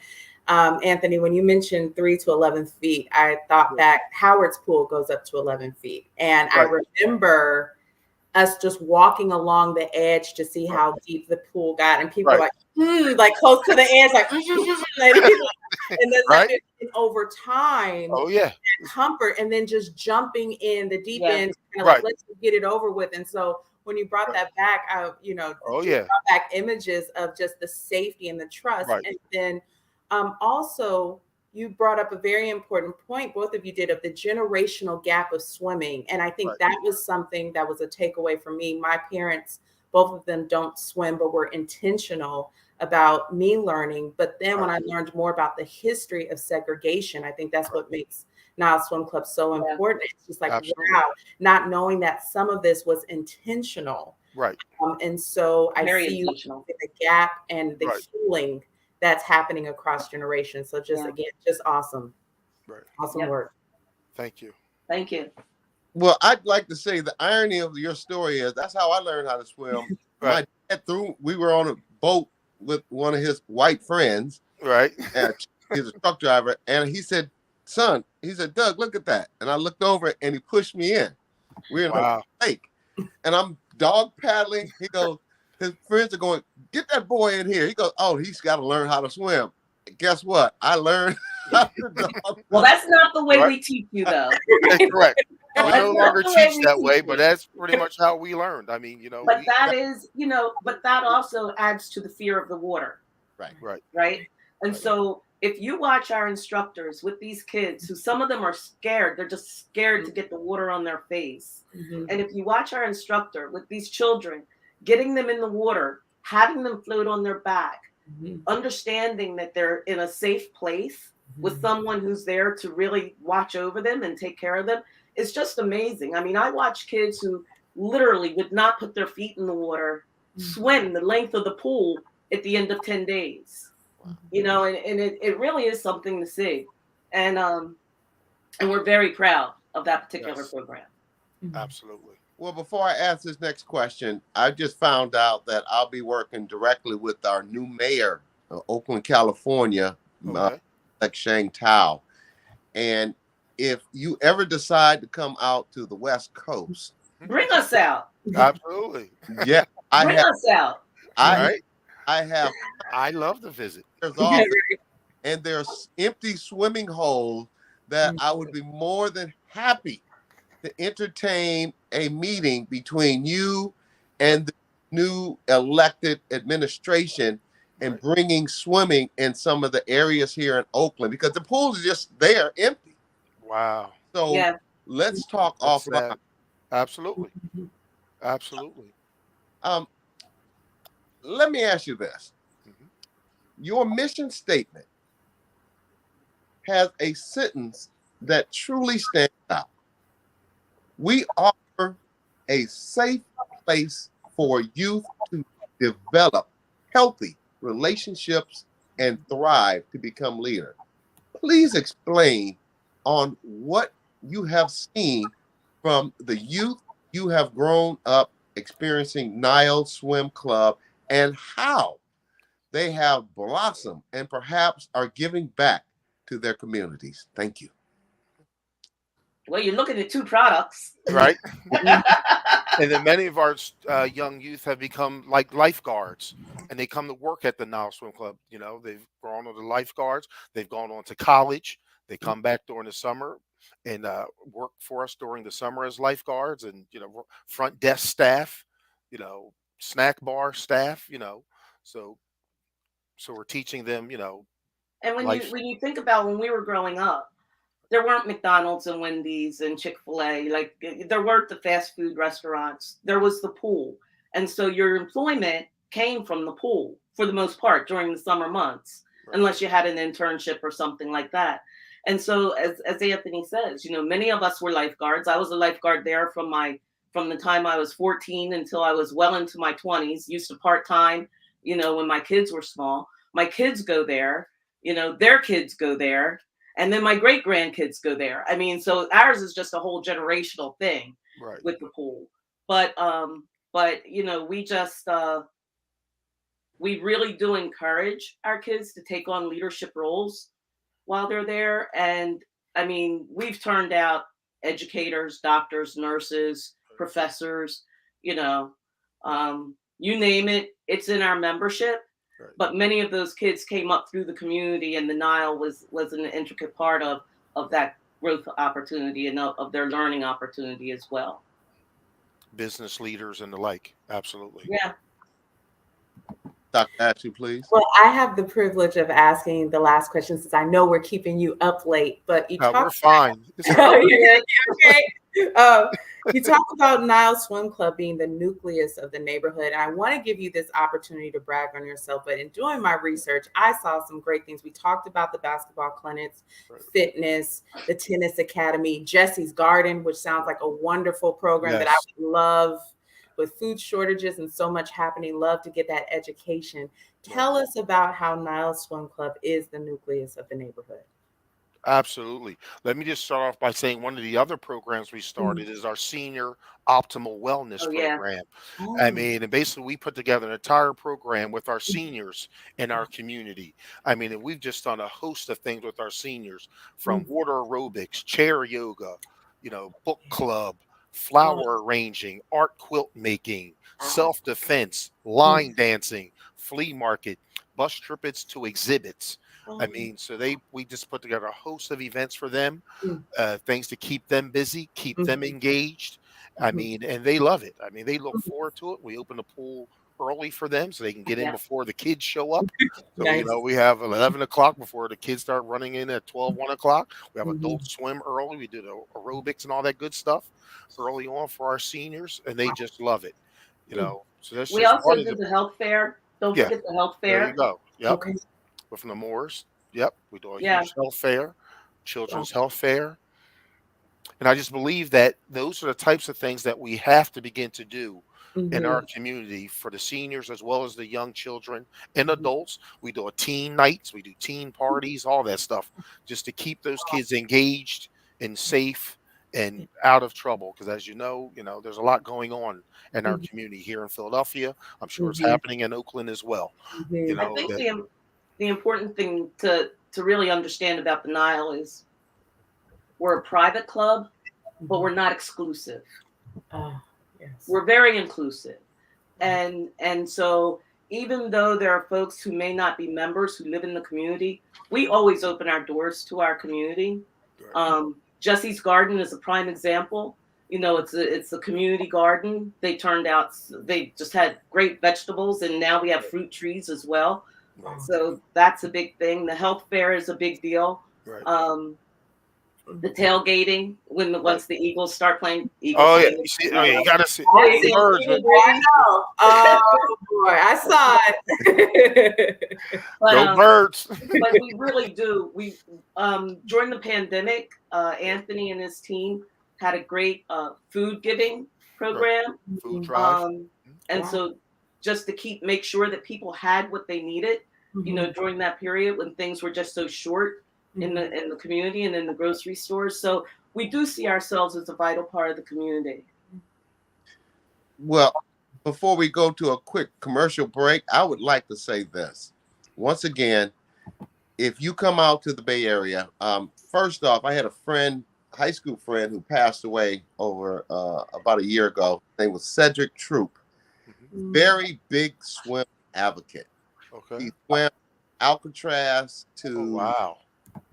Anthony, when you mentioned 3 to 11 feet, I thought back, Howard's pool goes up to 11 feet. And I remember us just walking along the edge to see how deep the pool got. And people were like close to the edge, like, and then over time, comfort, and then just jumping in the deep end, kind of like, let's get it over with. And so when you brought that back, brought back images of just the safety and the trust. And then also, you brought up a very important point, both of you did, of the generational gap of swimming. And I think that was something that was a takeaway for me. My parents, both of them don't swim, but were intentional about me learning. But then when I learned more about the history of segregation, I think that's what makes Nile Swim Club so important. It's just like, wow, not knowing that some of this was intentional. And so I see the gap and the healing that's happening across generations. So just again, just awesome. Awesome work. Thank you. Thank you. Well, I'd like to say the irony of your story is that's how I learned how to swim. My dad we were on a boat with one of his white friends. And he's a truck driver. And he said, son, he said, Doug, look at that. And I looked over and he pushed me in. We're in a lake. And I'm dog paddling. He goes, his friends are going, get that boy in here. He goes, oh, he's got to learn how to swim. Guess what? I learned how to dog. Well, that's not the way we teach you, though. Correct. We no longer teach that way, but that's pretty much how we learned. I mean, But that is, but that also adds to the fear of the water. Right. And so if you watch our instructors with these kids, who some of them are scared, they're just scared to get the water on their face. And if you watch our instructor with these children, getting them in the water, having them float on their back, understanding that they're in a safe place with someone who's there to really watch over them and take care of them, it's just amazing. I mean, I watch kids who literally would not put their feet in the water, swim the length of the pool at the end of 10 days. And it really is something to see. And we're very proud of that particular program. Absolutely. Well, before I ask this next question, I just found out that I'll be working directly with our new mayor of Oakland, California, Shang Tao. And if you ever decide to come out to the West Coast, bring us out. Absolutely. Yeah. Bring us out. I have. I love the visit. And there's empty swimming holes that I would be more than happy to entertain a meeting between you and the new elected administration and bringing swimming in some of the areas here in Oakland, because the pools are just there empty. Wow. So let's talk offline. Absolutely. Absolutely. Let me ask you this. Your mission statement has a sentence that truly stands out. We offer a safe place for youth to develop healthy relationships and thrive to become leaders. Please explain on what you have seen from the youth you have grown up experiencing Nile Swim Club and how they have blossomed and perhaps are giving back to their communities. Thank you. Well, you're looking at two products. Right. And then many of our young youth have become like lifeguards, and they come to work at the Nile Swim Club. They've gone on to lifeguards. They've gone on to college. They come back during the summer and work for us during the summer as lifeguards and, front desk staff, snack bar staff, so we're teaching them, And when you think about when we were growing up, there weren't McDonald's and Wendy's and Chick-fil-A. Like, there weren't the fast food restaurants. There was the pool. And so your employment came from the pool for the most part during the summer months, unless you had an internship or something like that. And so as Anthony says, many of us were lifeguards. I was a lifeguard there from the time I was 14 until I was well into my 20s, used to part-time, when my kids were small. My kids go there, their kids go there. And then my great grandkids go there. I mean, so ours is just a whole generational thing with the pool. But we just we really do encourage our kids to take on leadership roles while they're there. And I mean, we've turned out educators, doctors, nurses, professors, you know, you name it, it's in our membership. Right. But many of those kids came up through the community, and the Nile was an intricate part of that growth opportunity and of their learning opportunity as well. Business leaders and the like. Absolutely. Yeah. Dr. Ashley, please. Well, I have the privilege of asking the last question since I know we're keeping you up late, but you No, talk we're fine. It's okay. You talk about Nile Swim Club being the nucleus of the neighborhood, and I want to give you this opportunity to brag on yourself. But in doing my research, I saw some great things. We talked about the basketball clinics, fitness, the tennis academy, Jesse's Garden, which sounds like a wonderful program that I would love. With food shortages and so much happening, love to get that education. Tell us about how Nile Swim Club is the nucleus of the neighborhood. Absolutely. Let me just start off by saying one of the other programs we started is our senior optimal wellness program. I mean, and basically we put together an entire program with our seniors in our community. I mean, and we've just done a host of things with our seniors, from water aerobics, chair yoga, you know, book club, flower arranging, art quilt making, self-defense, line dancing, flea market, bus trips to exhibits. I mean, so we just put together a host of events for them, things to keep them busy, keep them engaged. I mean, and they love it. I mean, they look forward to it. We open the pool early for them so they can get in before the kids show up. So, you know, we have 11 o'clock before the kids start running in at 12, 1 o'clock. We have adult swim early. We do the aerobics and all that good stuff early on for our seniors, and they just love it. You know, so that's We just also part of do the health fair. Don't forget the health fair. There you go. Yep. Okay. With the Moors. Yep. We do a huge health fair, children's health fair. And I just believe that those are the types of things that we have to begin to do in our community for the seniors as well as the young children and adults. We do a teen nights, we do teen parties, all that stuff, just to keep those kids engaged and safe and out of trouble. Because as you know, there's a lot going on in our community here in Philadelphia. I'm sure it's happening in Oakland as well. I think the important thing to really understand about the Nile is we're a private club, but we're not exclusive. We're very inclusive. And so even though there are folks who may not be members who live in the community, we always open our doors to our community. Jesse's Garden is a prime example. You know, it's a community garden. They just had great vegetables, and now we have fruit trees as well. So that's a big thing. The health fair is a big deal. The tailgating once the Eagles start playing. You gotta see the birds. I know. Oh boy, I saw it. Go birds. But we really do. We during the pandemic, Anthony and his team had a great food giving program. Food drive. And so just to make sure that people had what they needed, during that period when things were just so short in the community and in the grocery stores. So we do see ourselves as a vital part of the community. Well, before we go to a quick commercial break, I would like to say this. Once again, if you come out to the Bay Area, first off, I had a high school friend who passed away over about a year ago. His name was Cedric Troop. Very big swim advocate. Okay. He swam Alcatraz to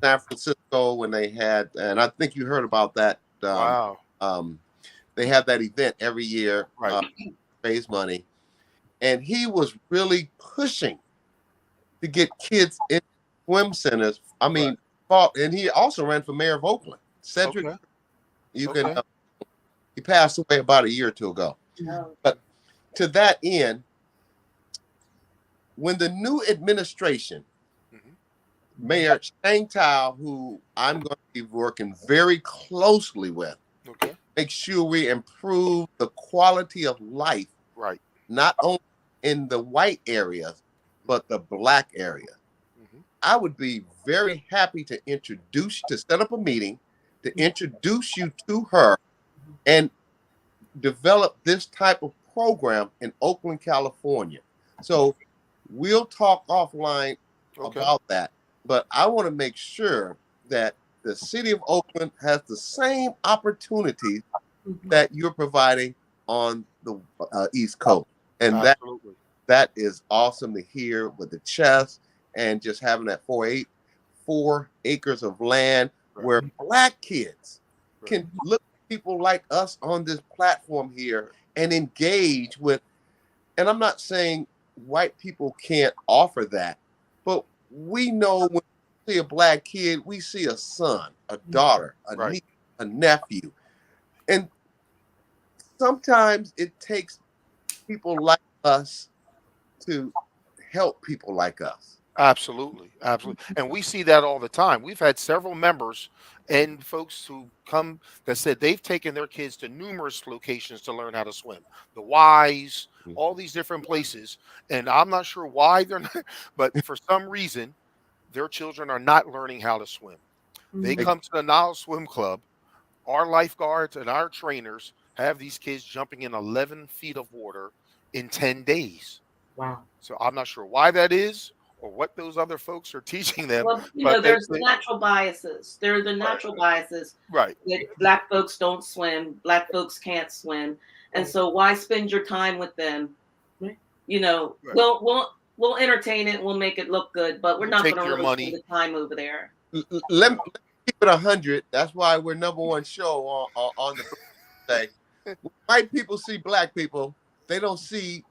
San Francisco when they had, and I think you heard about that. They have that event every year, raise money. And he was really pushing to get kids in swim centers. I mean, and he also ran for mayor of Oakland. Cedric, he passed away about a year or two ago. But to that end, when the new administration, Mayor Shang Tao, who I'm going to be working very closely with, make sure we improve the quality of life, not only in the white areas, but the black area. I would be very happy to set up a meeting to introduce you to her and develop this type of program in Oakland, California. So We'll talk offline Okay. about that. But I want to make sure that the city of Oakland has the same opportunities that you're providing on the East Coast. And Absolutely. that is awesome to hear with the chess and just having that 4 acres of land where Black kids can look at people like us on this platform here and engage with. And I'm not saying white people can't offer that, but we know when we see a Black kid, we see a son, a daughter, a niece, a nephew. And sometimes it takes people like us to help people like us. Absolutely. Absolutely. And we see that all the time. We've had several members and folks who come that said they've taken their kids to numerous locations to learn how to swim. The Y's, all these different places. And I'm not sure why they're not, but for some reason, their children are not learning how to swim. They come to the Nile Swim Club. Our lifeguards and our trainers have these kids jumping in 11 feet of water in 10 days. Wow. So I'm not sure why that is or what those other folks are teaching them. Well, there's the natural biases. There are the natural biases. Right. That Black folks don't swim. Black folks can't swim. And so why spend your time with them? You know, we'll entertain it. We'll make it look good, but we're not going to really spend the time over there. Let me keep it 100. That's why we're #1 show on the day. White people see Black people. They don't see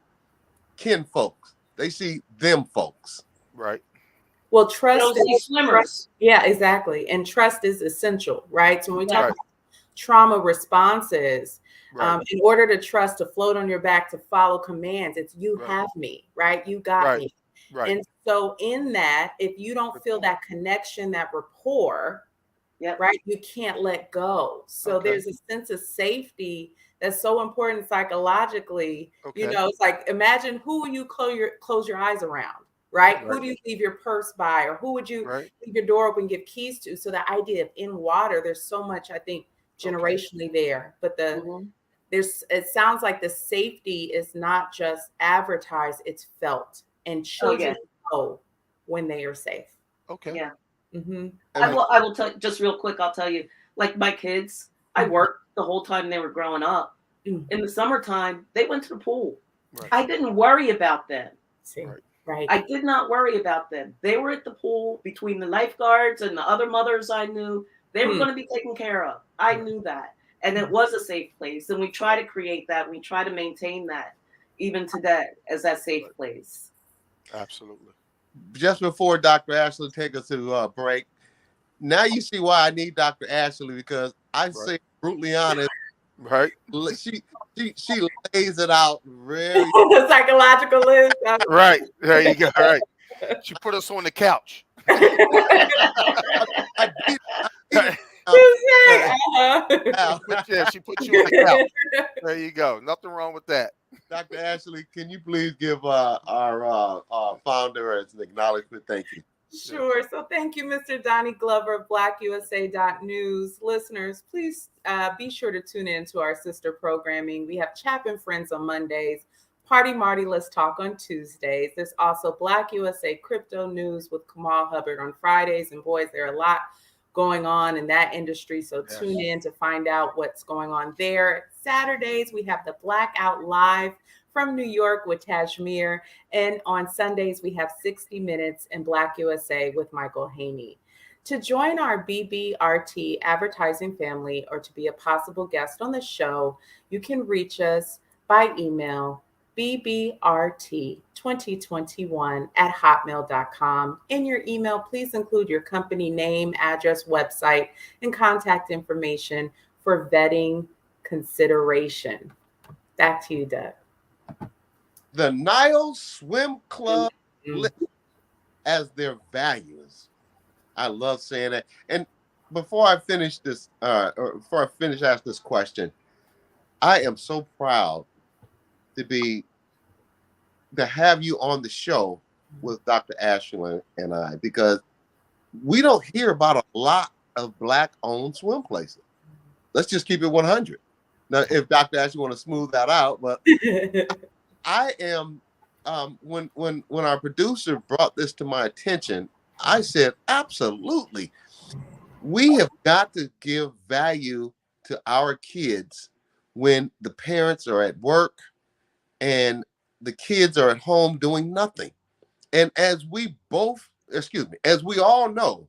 kin folks. They see them folks. Right. Well, trust is swimmers. Yeah, exactly. And trust is essential, right? So when we talk about trauma responses, in order to trust, to float on your back, to follow commands, it's you have me, right? You got me. Right. And so in that, if you don't feel that connection, that rapport, right, you can't let go. So there's a sense of safety that's so important psychologically. You know, it's like, imagine who will you close your eyes around, right? Who do you leave your purse by, or who would you leave your door open, give keys to? So the idea of in water, there's so much, I think, generationally there. But it sounds like the safety is not just advertised, it's felt. And children know when they are safe. Yeah. I will tell you, just real quick, I'll tell you, like my kids, I worked the whole time they were growing up. In the summertime, they went to the pool. I didn't worry about them. I did not worry about them. They were at the pool between the lifeguards and the other mothers I knew. They were going to be taken care of. I knew that. And it was a safe place. And we try to create that. We try to maintain that even today as that safe place. Absolutely. Just before Dr. Ashley take us to a break, now you see why I need Dr. Ashley, because I say brutally honest. She lays it out very psychological list. Right. There you go. Right. She put us on the couch. She put you on the couch. There you go. Nothing wrong with that. Dr. Ashley, can you please give our founder an acknowledgement? Thank you. Sure. So thank you, Mr. Donnie Glover of BlackUSA.News. Listeners, please be sure to tune in to our sister programming. We have Chap and Friends on Mondays, Party Marty Let's Talk on Tuesdays. There's also Black USA Crypto News with Kamal Hubbard on Fridays. And boys, there are a lot going on in that industry. So tune in to find out what's going on there. Saturdays, we have the Blackout Live from New York with Tajmir. And on Sundays, we have 60 Minutes in Black USA with Michael Haney. To join our BBRT advertising family or to be a possible guest on the show, you can reach us by email, BBRT2021@hotmail.com. In your email, please include your company name, address, website, and contact information for vetting consideration. Back to you, Doug. The Nile Swim Club as their values. I love saying that. And before I finish this, asking this question, I am so proud to have you on the show with Dr. Ashley and I, because we don't hear about a lot of Black-owned swim places. Let's just keep it 100. Now, if Dr. Ashley want to smooth that out, but I am when our producer brought this to my attention, I said, absolutely. We have got to give value to our kids when the parents are at work and the kids are at home doing nothing. And as we all know,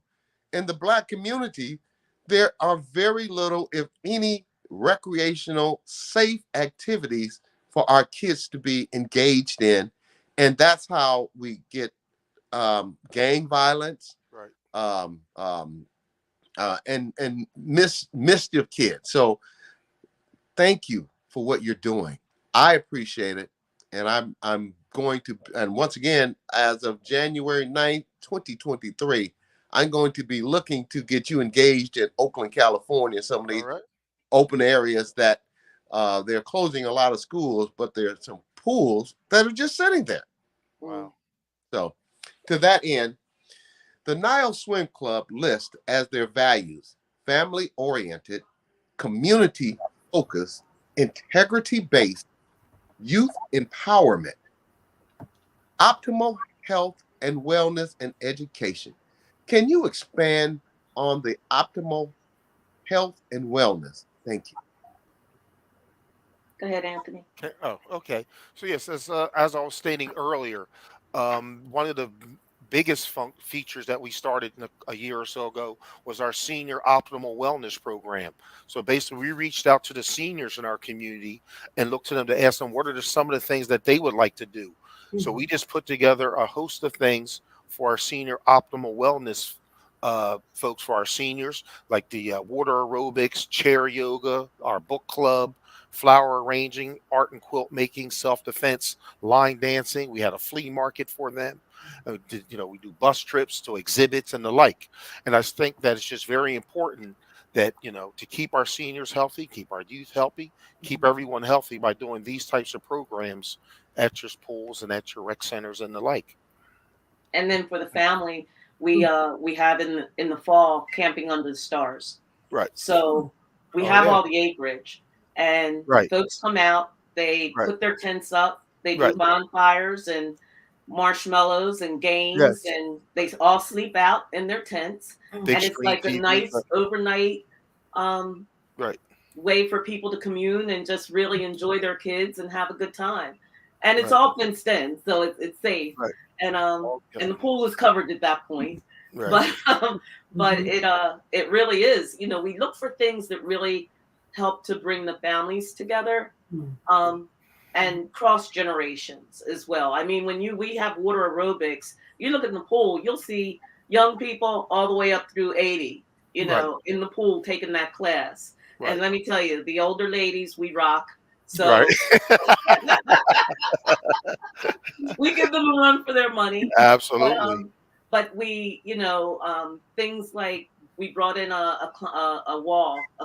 in the Black community, there are very little, if any, recreational, safe activities for our kids to be engaged in. And that's how we get gang violence, Right. And mischief kids. So thank you for what you're doing. I appreciate it. And I'm going to, and once again, as of January 9th, 2023, I'm going to be looking to get you engaged in Oakland, California, some of these All right. open areas that they're closing a lot of schools, but there's some pools that are just sitting there. Wow. So to that end, the Nile Swim Club lists as their values: family-oriented, community-focused, integrity-based, youth empowerment, optimal health and wellness and education. Can you expand on the optimal health and wellness? Thank you. Go ahead, Anthony. Okay. Oh, okay. So yes, as I was stating earlier, one of the biggest features that we started a year or so ago was our senior optimal wellness program. So basically, we reached out to the seniors in our community and looked to them to ask them what are some of the things that they would like to do. So we just put together a host of things for our senior optimal wellness folks, for our seniors, like the water aerobics, chair yoga, our book club, flower arranging, art and quilt making, self-defense, line dancing. We had a flea market for them. We do bus trips to exhibits and the like. And I think that it's just very important that, to keep our seniors healthy, keep our youth healthy, keep everyone healthy by doing these types of programs at your pools and at your rec centers and the like. And then for the family, we have in the fall camping under the stars. Right. So we have all the acreage, and folks come out. They put their tents up. They do bonfires and marshmallows and games, and they all sleep out in their tents. Big and it's like a nice overnight way for people to commune and just really enjoy their kids and have a good time. And it's all fenced in, so it's safe. Right. And and the pool is covered at that point. Right. But it really is. We look for things that really help to bring the families together, and cross generations as well. I mean, when we have water aerobics, you look in the pool, you'll see young people all the way up through 80, in the pool taking that class. Right. And let me tell you, the older ladies, we rock. So we give them a run for their money. Absolutely. But we, things like we brought in a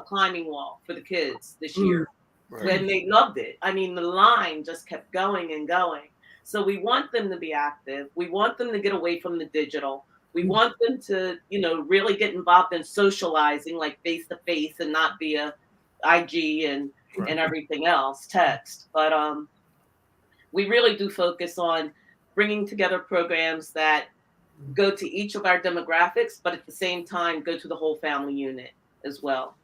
climbing wall for the kids this year. And they loved it. I mean, the line just kept going and going. So we want them to be active. We want them to get away from the digital. We want them to, really get involved in socializing, like face to face, and not via IG and everything else, text. But we really do focus on bringing together programs that go to each of our demographics, but at the same time go to the whole family unit as well.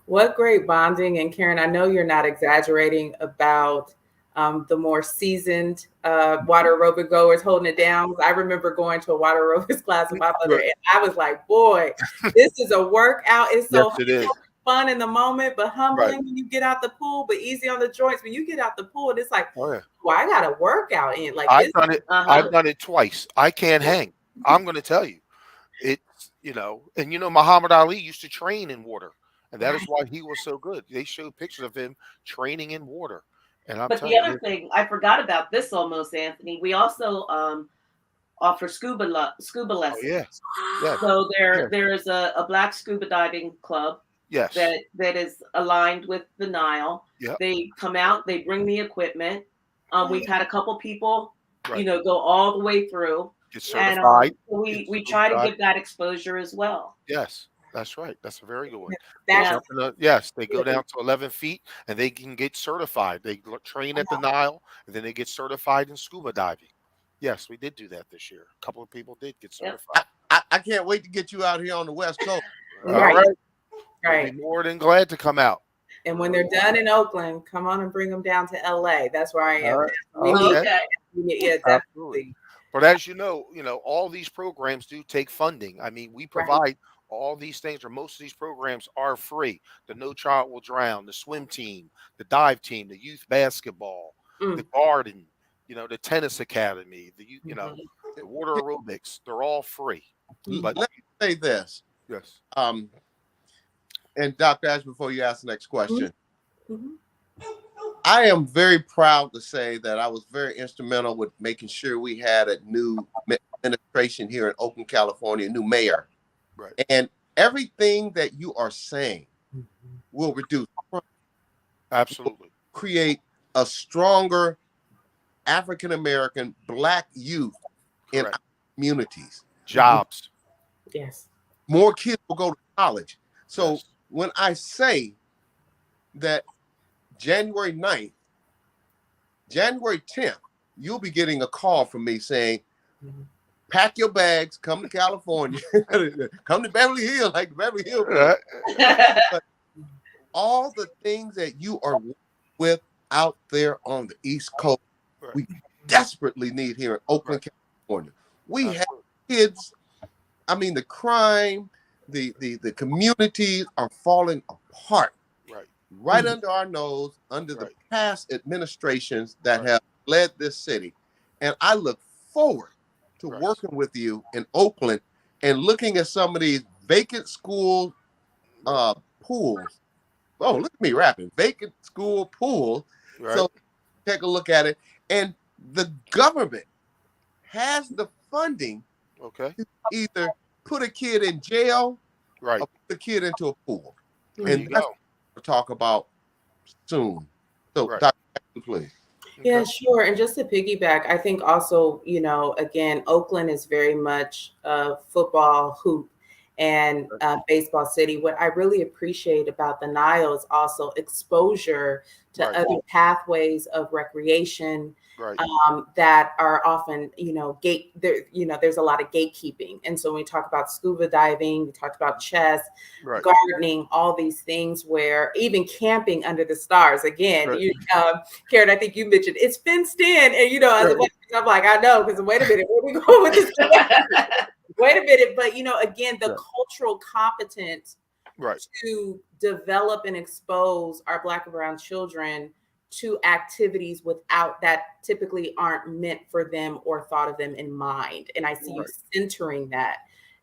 What great bonding. And Karen, I know you're not exaggerating about the more seasoned water aerobic goers holding it down. I remember going to a water aerobics class with my mother, and I was like, boy, this is a workout. It's so fun in the moment, but humbling when you get out the pool, but easy on the joints when you get out the pool. And it's like, well, I got a workout in. Like I've done it twice. I can't hang. I'm going to tell you. And Muhammad Ali used to train in water. And that is why he was so good. They showed pictures of him training in water. But the other thing, I forgot about this almost, Anthony. We also offer scuba lessons. Oh, yeah. So there is a Black scuba diving club. Yes. That is aligned with the Nile. Yep. They come out, they bring the equipment. We've had a couple people, go all the way through. Get certified. And we try to give that exposure as well. Yes. That's right. That's a very good one. They That's jump in yes, they go down to 11 feet and they can get certified. They train at the Nile and then they get certified in scuba diving. Yes, we did do that this year. A couple of people did get Yep. certified. I can't wait to get you out here on the West Coast. All right. right. We'll Right. be more than glad to come out. And when they're done in Oakland, come on and bring them down to LA. That's where I am. All right. We need- Okay. Yeah, Absolutely. definitely. But as you know, all these programs do take funding. I mean, we provide all these things, or most of these programs are free. The No Child Will Drown, the swim team, the dive team, the youth basketball, the garden, the tennis academy, the water aerobics. They're all free. But Let me say this. yes. And Dr. Ash, before you ask the next question, Mhm. I am very proud to say that I was very instrumental with making sure we had a new administration here in Oakland, California, a new mayor. Right. And everything that you are saying will reduce crime, Absolutely. create a stronger African-American Black youth in Correct. our communities. Jobs. Yes. More kids will go to college. So Yes. when I say that January 9th, January 10th, you'll be getting a call from me saying, pack your bags, come to California, come to Beverly Hills, like Beverly Hills. But all the things that you are with out there on the East Coast, Right. we desperately need here in Oakland, California. We have Absolutely. kids. I mean, the crime, the communities are falling apart Right. under our nose, under the Right. past administrations that Right. have led this city. And I look forward to Right. working with you in Oakland and looking at some of these vacant school pools. Oh, look at me rapping. Vacant school pools. Right. So take a look at it. And the government has the funding Okay. to either put a kid in jail Right. or put a kid into a pool. There And you that's go. what we'll talk about soon. So, Right. Dr. Jackson, please. Yeah, Okay. sure. And just to piggyback, I think also, again, Oakland is very much a football hoop and baseball city. What I really appreciate about the Nile is also exposure to Right. other pathways of recreation Right. that are often, there's a lot of gatekeeping. And so when we talk about scuba diving, we talked about chess, Right. gardening, all these things where even camping under the stars, again, Right. Karen, I think you mentioned it's fenced in. And, as a Right. I'm like, I know, because wait a minute, where we going with this? Wait a minute. But, again, the Right. cultural competence Right. to develop and expose our Black and brown children to activities without that typically aren't meant for them or thought of them in mind. And I see you centering that.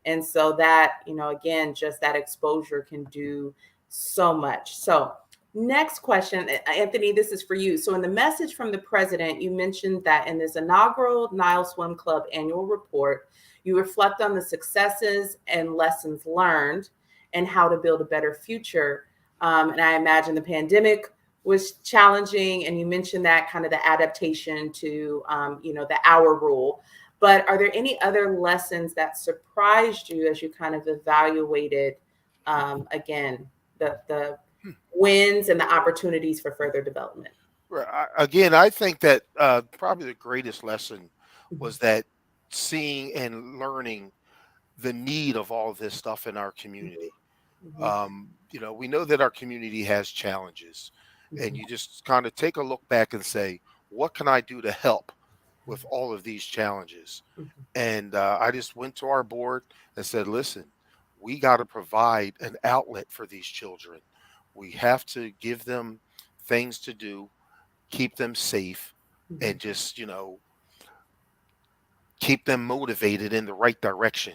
And so that, again, just that exposure can do so much. So next question, Anthony, this is for you. So in the message from the president, you mentioned that in this inaugural Nile Swim Club annual report, you reflect on the successes and lessons learned and how to build a better future. And I imagine the pandemic was challenging. And you mentioned that kind of the adaptation to, the hour rule. But are there any other lessons that surprised you as you kind of evaluated, again, the wins and the opportunities for further development? Again, I think that probably the greatest lesson was that seeing and learning the need of all this stuff in our community. We know that our community has challenges, and you just kind of take a look back and say, what can I do to help with all of these challenges? And I just went to our board and said, listen, we got to provide an outlet for these children. We have to give them things to do, keep them safe, and just, keep them motivated in the right direction.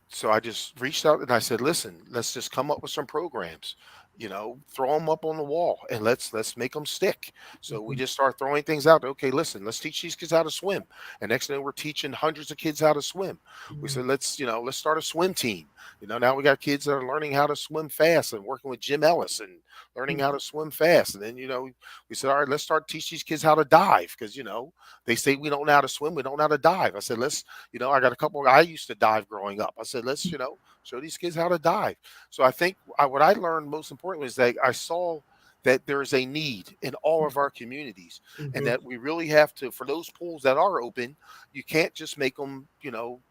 So I just reached out and I said, listen, let's just come up with some programs. throw them up on the wall and let's make them stick. So we just start throwing things out. Okay, listen, let's teach these kids how to swim. And next thing we're teaching hundreds of kids how to swim. We said, let's start a swim team. Now we got kids that are learning how to swim fast and working with Jim Ellis and learning how to swim fast. And then, we said, all right, let's start teach these kids how to dive. Cause they say we don't know how to swim. We don't know how to dive. I said, I got a couple, I used to dive growing up. I said, let's, show these kids how to dive. So I think what I learned most importantly is that I saw that there is a need in all of our communities, and that we really have to, for those pools that are open, you can't just make them,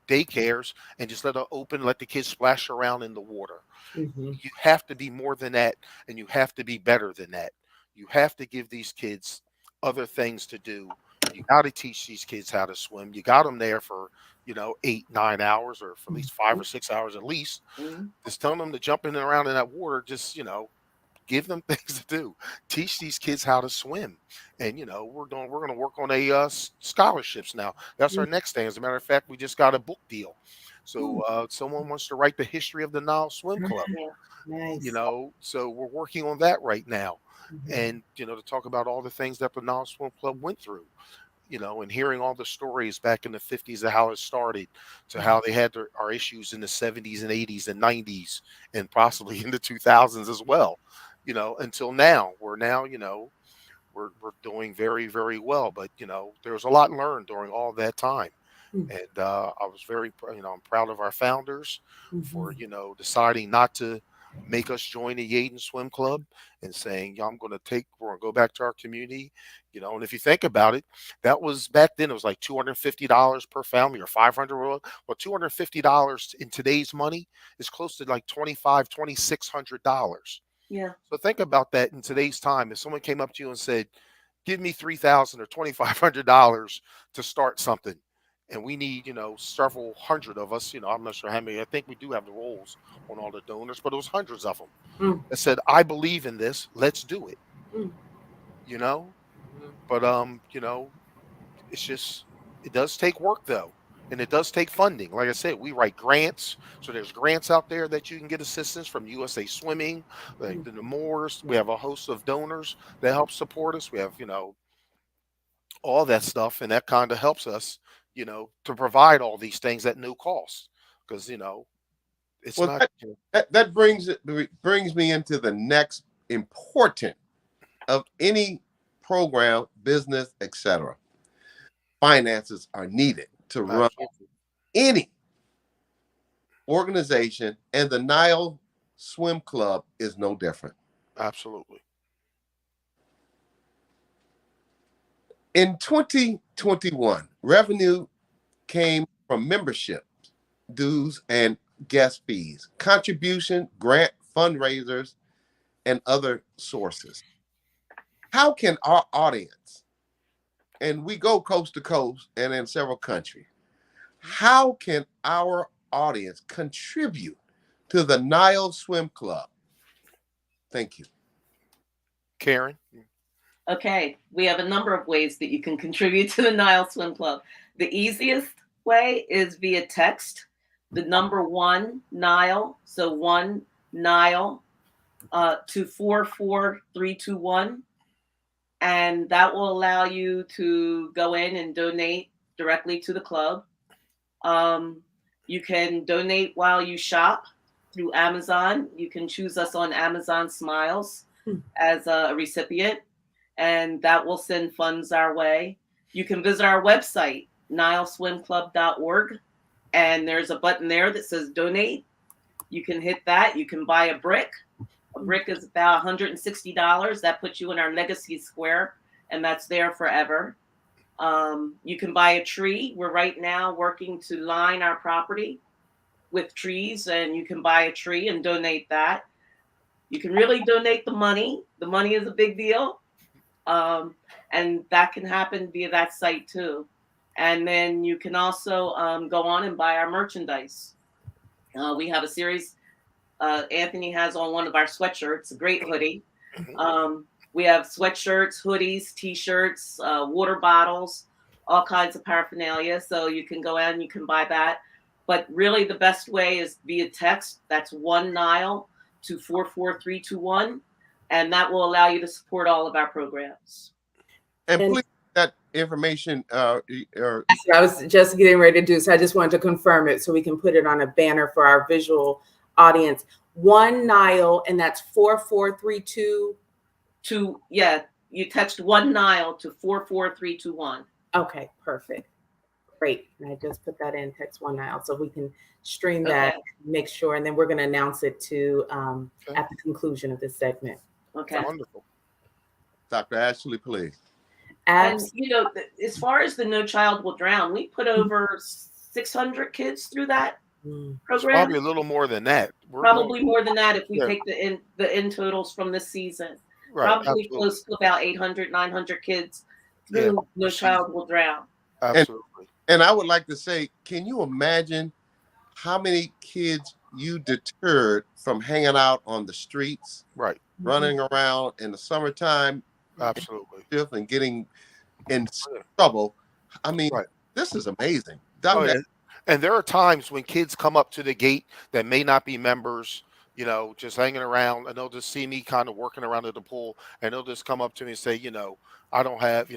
daycares and just let the kids splash around in the water. You have to be more than that, and you have to be better than that. You have to give these kids other things to do. You got to teach these kids how to swim. You got them there for 8-9 hours, or for at least 5 or 6 hours at least. Just telling them to jump in and around in that water. Just give them things to do. Teach these kids how to swim. And we're going to work on a scholarships now. That's our next thing. As a matter of fact, we just got a book deal. So someone wants to write the history of the Nile Swim Club. Nice. So we're working on that right now. And to talk about all the things that the Nile Swim Club went through. And hearing all the stories back in the 50s of how it started, to how they had our issues in the 70s and 80s and 90s, and possibly in the 2000s as well, until now. We're doing very, very well. But, there was a lot learned during all that time. And I was very, I'm proud of our founders for, deciding not to make us join the Yaden Swim Club and saying, we're going to go back to our community, and if you think about it, that was back then, it was like $250 per family, or $500. Well, $250 in today's money is close to like $2,600. Yeah. So think about that in today's time. If someone came up to you and said, give me $3,000 or $2,500 to start something, and we need, several hundred of us, I'm not sure how many, I think we do have the rolls on all the donors, but it was hundreds of them that said, I believe in this, let's do it, but, it's just, it does take work though. And it does take funding. Like I said, we write grants. So there's grants out there that you can get assistance from USA Swimming, like the Moors. We have a host of donors that help support us. We have, all that stuff, and that kind of helps us, to provide all these things at no cost, because it's not. That brings me into the next important of any program, business, etc. Finances are needed to run any organization, and the Nile Swim Club is no different. Absolutely. In 2021, revenue came from membership dues and guest fees, contribution, grant, fundraisers, and other sources. How can our audience, and we go coast to coast and in several countries, how can our audience contribute to the Nile Swim Club? Thank you. Karen? Okay, we have a number of ways that you can contribute to the Nile Swim Club. The easiest way is via text, the number 1 Nile, so 1 Nile to 44321, and that will allow you to go in and donate directly to the club. You can donate while you shop through Amazon. You can choose us on Amazon Smiles as a recipient, and that will send funds our way. You can visit our website, nileswimclub.org, and there's a button there that says donate. You can hit that. You can buy a brick. A brick is about $160. That puts you in our legacy square, and that's there forever. You can buy a tree. We're right now working to line our property with trees, and you can buy a tree and donate that. You can really donate the money. The money is a big deal. And that can happen via that site too. And then you can also go on and buy our merchandise. We have a series. Anthony has on one of our sweatshirts, a great hoodie. We have sweatshirts, hoodies, t-shirts, water bottles, all kinds of paraphernalia. So you can go out and you can buy that. But really the best way is via text. That's 1 Nile to 44321, and that will allow you to support all of our programs. And please, that information. I was just getting ready to do, so I just wanted to confirm it so we can put it on a banner for our visual audience. One Nile, and that's 4432. You text one Nile to 44321. Okay, perfect. Great. And I just put that in, text one Nile, so we can stream that, make sure, and then we're going to announce it to at the conclusion of this segment. Okay. Wonderful. Dr. Ashley, please. And as far as the No Child Will Drown, we put over 600 kids through that program. It's probably a little more than that. Probably more than that if we take the in totals from this season. Right, probably close to about 800, 900 kids through No Child Will Drown. Absolutely. And I would like to say, can you imagine how many kids you deterred from hanging out on the streets, right, running around in the summertime, absolutely, and getting in trouble? I mean, this is amazing. And there are times when kids come up to the gate that may not be members, just hanging around, and they'll just see me kind of working around at the pool, and they'll just come up to me and say, I don't have,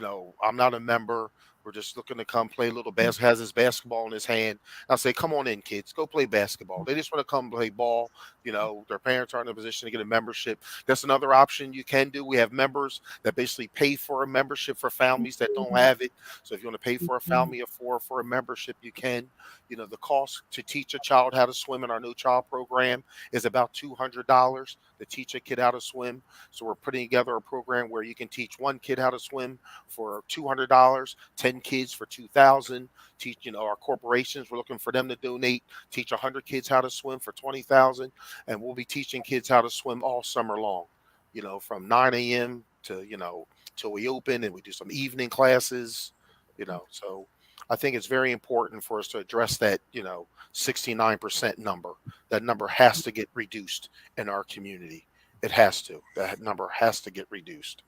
I'm not a member. We're just looking to come play a little basketball. Has his basketball in his hand. I'll say, come on in, kids. Go play basketball. They just want to come play ball. Their parents aren't in a position to get a membership. That's another option you can do. We have members that basically pay for a membership for families that don't have it. So if you want to pay for a family of four for a membership, you can. The cost to teach a child how to swim in our No Child program is about $200 to teach a kid how to swim. So we're putting together a program where you can teach one kid how to swim for $200, 10 kids for $2,000. Teach, our corporations, we're looking for them to donate, teach 100 kids how to swim for $20,000, and we'll be teaching kids how to swim all summer long. From 9 a.m. to till we open, and we do some evening classes. So I think it's very important for us to address that 69% number. That number has to get reduced in our community. It has to. That number has to get reduced.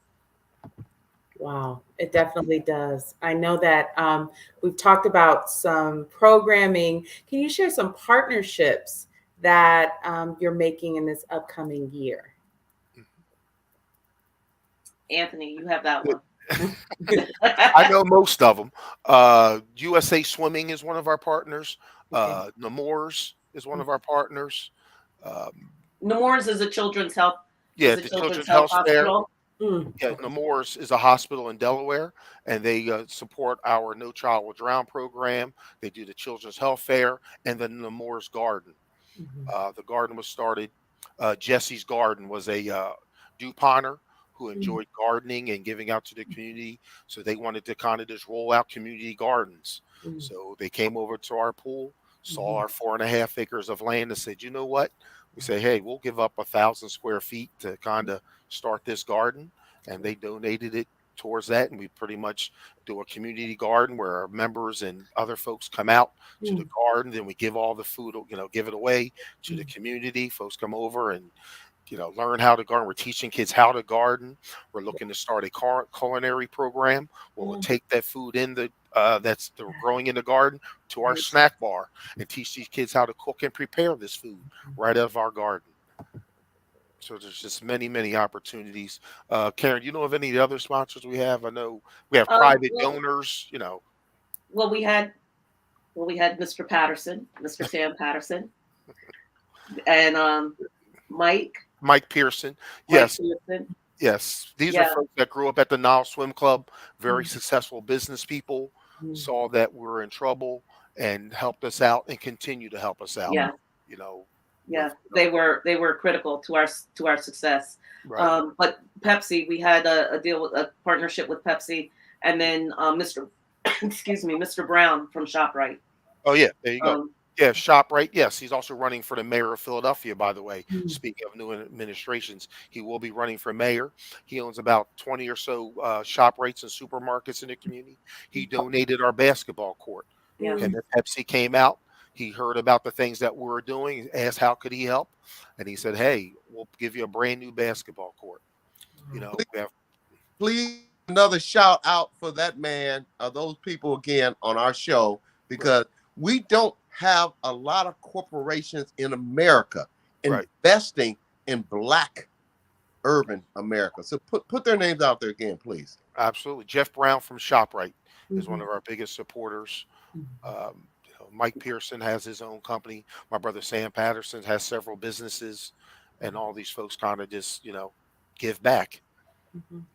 Wow, it definitely does. I know that we've talked about some programming. Can you share some partnerships that you're making in this upcoming year? Anthony, you have that one. I know most of them. USA Swimming is one of our partners. Nemours is one of our partners. Nemours is a children's health. The children's health hospital. Yeah, Nemours is a hospital in Delaware, and they support our No Child Will Drown program. They do the children's health fair and the Nemours Garden. The garden was started. Jesse's Garden was a DuPonter who enjoyed gardening and giving out to the community. So they wanted to kind of just roll out community gardens. So they came over to our pool, saw our 4.5 acres of land, and said, you know what? We say, hey, we'll give up 1,000 square feet to kind of start this garden. And they donated it towards that. And we pretty much do a community garden where our members and other folks come out to the garden. Then we give all the food, give it away to the community. Folks come over and, learn how to garden. We're teaching kids how to garden. We're looking to start a culinary program where we'll take that food in that's growing in the garden to our snack bar and teach these kids how to cook and prepare this food right out of our garden. So there's just many, many opportunities. Karen, you know of any of the other sponsors we have? I know we have private donors, Well, we had Mr. Patterson, Mr. Sam Patterson, and Mike Pearson. Yes. Yes. These are folks that grew up at the Nile Swim Club, very successful business people, saw that we were in trouble and helped us out and continue to help us out. They were critical to our success. Right. But Pepsi, we had a partnership with Pepsi, and then Mr. Brown from ShopRite. Oh yeah, there you go. ShopRite. Yes, he's also running for the mayor of Philadelphia, by the way. Speaking of new administrations, he will be running for mayor. He owns about 20 or so ShopRites and supermarkets in the community. He donated our basketball court. And then Pepsi came out. He heard about the things that we were doing, asked how could he help, and he said, "Hey, we'll give you a brand new basketball court." Please, another shout out for that man, those people again on our show, because we don't have a lot of corporations in America investing in Black urban America. So put their names out there again, please. Absolutely. Jeff Brown from ShopRite is one of our biggest supporters. Mike Pearson has his own company. My brother Sam Patterson has several businesses, and all these folks kind of just, give back.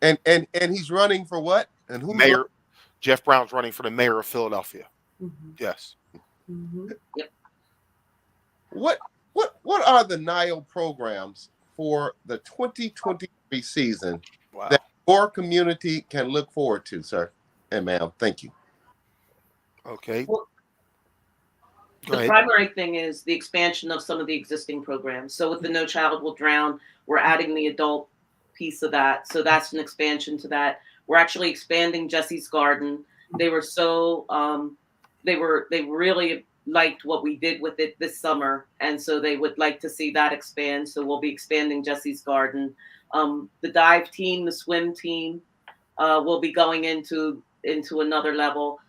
And he's running for what? And who's Mayor Jeff Brown's running for the mayor of Philadelphia. Yes. Yep. What are the Nile programs for the 2023 season that your community can look forward to, sir and ma'am? Thank you. Okay. Well, the primary thing is the expansion of some of the existing programs. So with the No Child Will Drown, we're adding the adult piece of that. So that's an expansion to that. We're actually expanding Jesse's Garden. They were so they really liked what we did with it this summer, and so they would like to see that expand. So we'll be expanding Jesse's Garden. The dive team, the swim team, will be going into another level.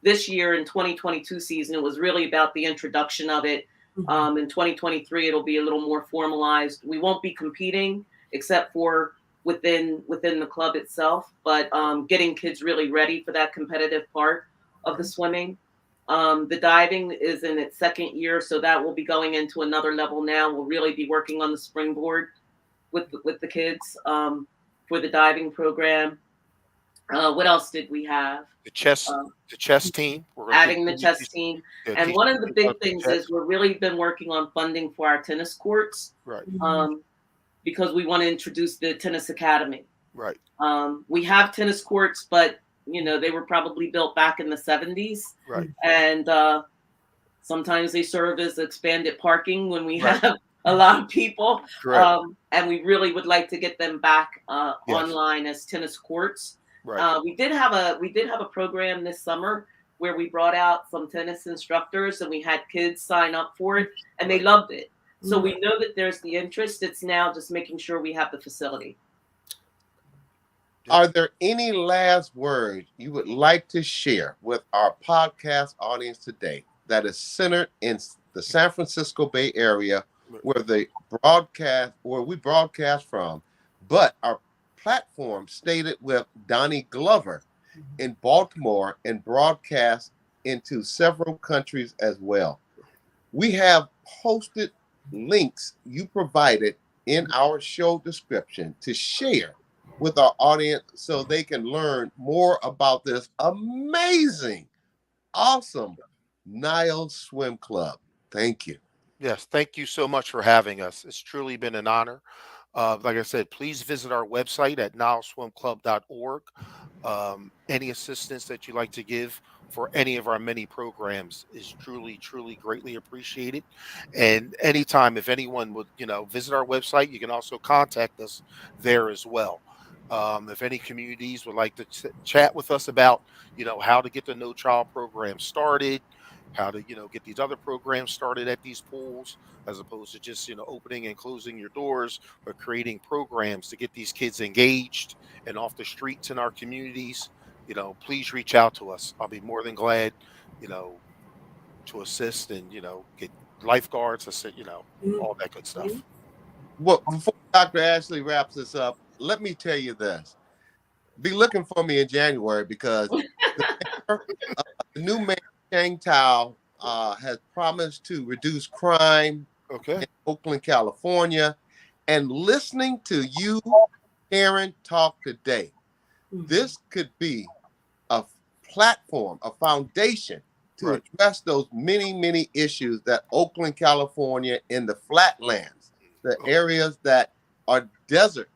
This year in 2022 season, it was really about the introduction of it. In 2023, it'll be a little more formalized. We won't be competing except for within the club itself, but getting kids really ready for that competitive part of the swimming. The diving is in its second year, so that will be going into another level now. We'll really be working on the springboard with the kids for the diving program. What else did we have? The chess team. We're adding the chess team. And one of the big things is we're really been working on funding for our tennis courts. Right. Because we want to introduce the tennis academy. Right. We have tennis courts, but they were probably built back in the 70s. Right. And sometimes they serve as expanded parking when we have a lot of people. And we really would like to get them back online as tennis courts. Right. We did have a program this summer where we brought out some tennis instructors and we had kids sign up for it, and they loved it. So we know that there's the interest. It's now just making sure we have the facility. Are there any last words you would like to share with our podcast audience today that is centered in the San Francisco Bay Area, where we broadcast from, but our platform stated with Donnie Glover in Baltimore and broadcast into several countries as well? We have posted links you provided in our show description to share with our audience so they can learn more about this amazing, awesome Nile Swim Club. Thank you. Yes, thank you so much for having us. It's truly been an honor. Like I said, please visit our website at nileswimclub.org. Any assistance that you'd like to give for any of our many programs is truly, truly greatly appreciated. And anytime, if anyone would, visit our website, you can also contact us there as well. If any communities would like to chat with us about, how to get the No Child program started, how to, get these other programs started at these pools, as opposed to just, opening and closing your doors, but creating programs to get these kids engaged and off the streets in our communities, please reach out to us. I'll be more than glad, to assist and, get lifeguards, all that good stuff. Well, before Dr. Ashley wraps this up, let me tell you this. Be looking for me in January because the new mayor, Chang Tao, has promised to reduce crime in Oakland, California. And listening to you, Karen, talk today, this could be a platform, a foundation to address those many, many issues that Oakland, California, in the flatlands, the areas that are desert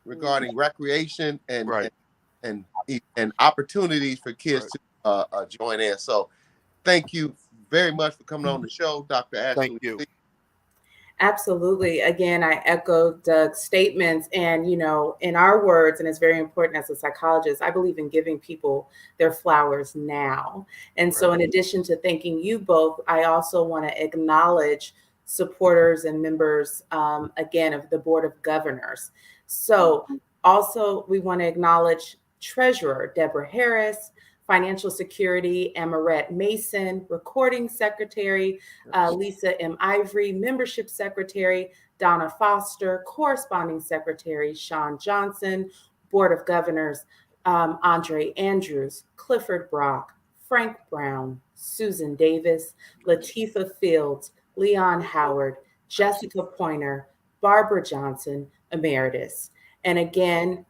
regarding recreation and opportunities for kids to join in. So thank you very much for coming on the show, Dr. Ashley. Thank you. Absolutely. Again, I echo Doug's statements, and, in our words, and it's very important as a psychologist, I believe in giving people their flowers now. And so in addition to thanking you both, I also want to acknowledge supporters and members, again, of the Board of Governors. So also we want to acknowledge Treasurer Deborah Harris, Financial Security, Amarette Mason. Recording Secretary, Lisa M. Ivory. Membership Secretary, Donna Foster. Corresponding Secretary, Sean Johnson. Board of Governors, Andre Andrews, Clifford Brock, Frank Brown, Susan Davis, Latifah Fields, Leon Howard, Jessica Pointer, Barbara Johnson, Emeritus. And again,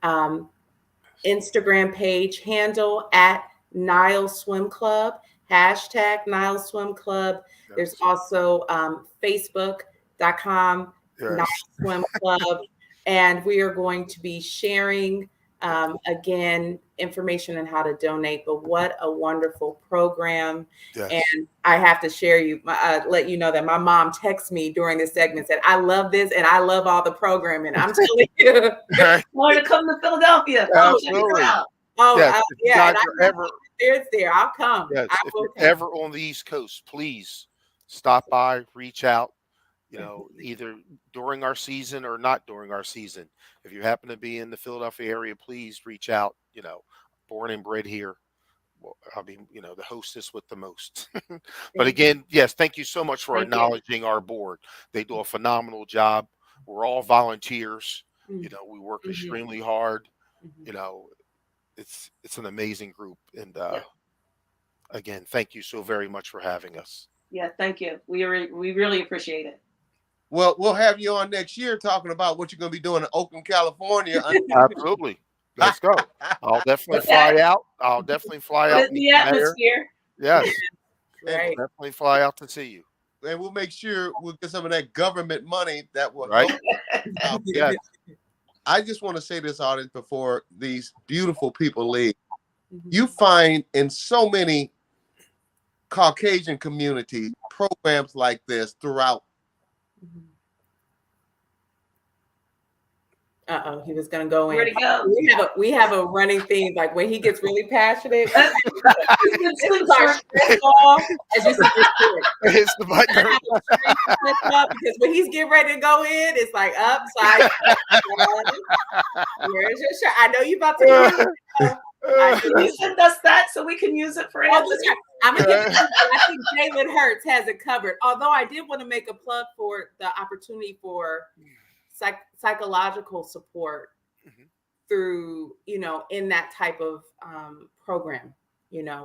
Instagram page handle at Nile Swim Club, hashtag Nile Swim Club. There's also Facebook.com, Nile Swim Club. And we are going to be sharing, again, information on how to donate. But what a wonderful program. Yes. And I have to let you know that my mom texted me during this segment, said, I love this and I love all the programming. I'm telling you. Want to come to Philadelphia? Absolutely. Yeah. It's there. I'll come. Yes. If you're ever on the East Coast, please stop by, reach out. You know, either during our season or not during our season. If you happen to be in the Philadelphia area, please reach out. You know, born and bred here. Well, I'll be, the hostess with the most. But again, yes, thank you so much for acknowledging our board. They do a phenomenal job. We're all volunteers. We work extremely hard. It's an amazing group. And again, thank you so very much for having us. Yeah, thank you. We really appreciate it. Well, we'll have you on next year talking about what you're going to be doing in Oakland, California. Absolutely. Let's go. I'll definitely fly out. I'll definitely fly out. In the atmosphere. Yes. Right. Definitely fly out to see you. And we'll make sure we'll get some of that government money that will help. Yes. I just want to say this, audience, before these beautiful people leave. You find in so many Caucasian communities programs like this throughout. He was gonna go in. Where'd he go? We have a running theme. Like when he gets really passionate, because when he's getting ready to go in, it's like upside. Where's your shirt? I know you about to. You send us that so we can use it for Anthony. I think Jalen Hurts has it covered. Although I did want to make a plug for the opportunity for psychological support through, in that type of program,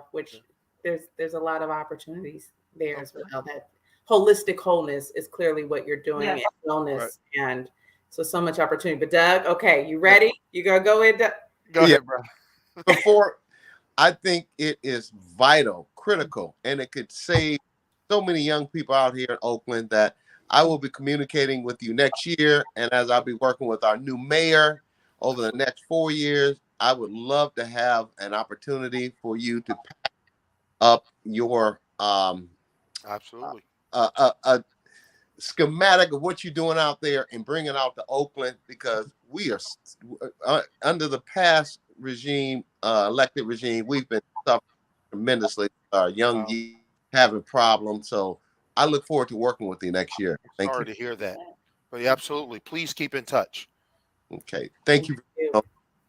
which there's a lot of opportunities there as well. That holistic wholeness is clearly what you're doing, and wellness, and so much opportunity. But Doug, okay, you ready? You gonna go in? Go ahead, bro. Before, I think it is vital, critical, and it could save so many young people out here in Oakland that I will be communicating with you next year. And as I'll be working with our new mayor over the next 4 years, I would love to have an opportunity for you to pack up your absolutely a schematic of what you're doing out there and bring it out to Oakland, because we are under the past regime, elected regime, we've been suffering tremendously. Our young youth having problems. So I look forward to working with you next year. Sorry to hear that. But absolutely. Please keep in touch. Okay. Thank you for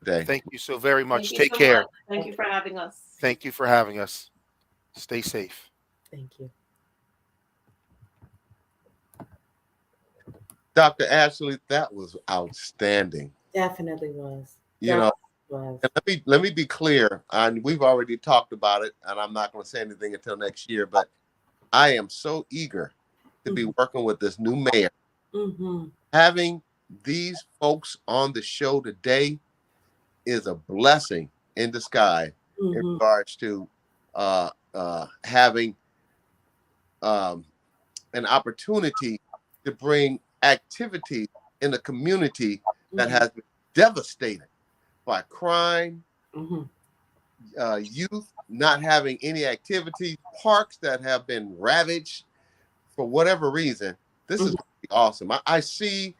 today. Thank you so very much. Take care. Thank you for having us. Thank you for having us. Stay safe. Thank you. Dr. Ashley, that was outstanding. Definitely was. And let me be clear. And we've already talked about it, and I'm not going to say anything until next year, but I am so eager to be working with this new mayor. Having these folks on the show today is a blessing in disguise in regards to having an opportunity to bring activity in a community that has been devastated by crime, youth not having any activity, parks that have been ravaged for whatever reason. This is awesome. I see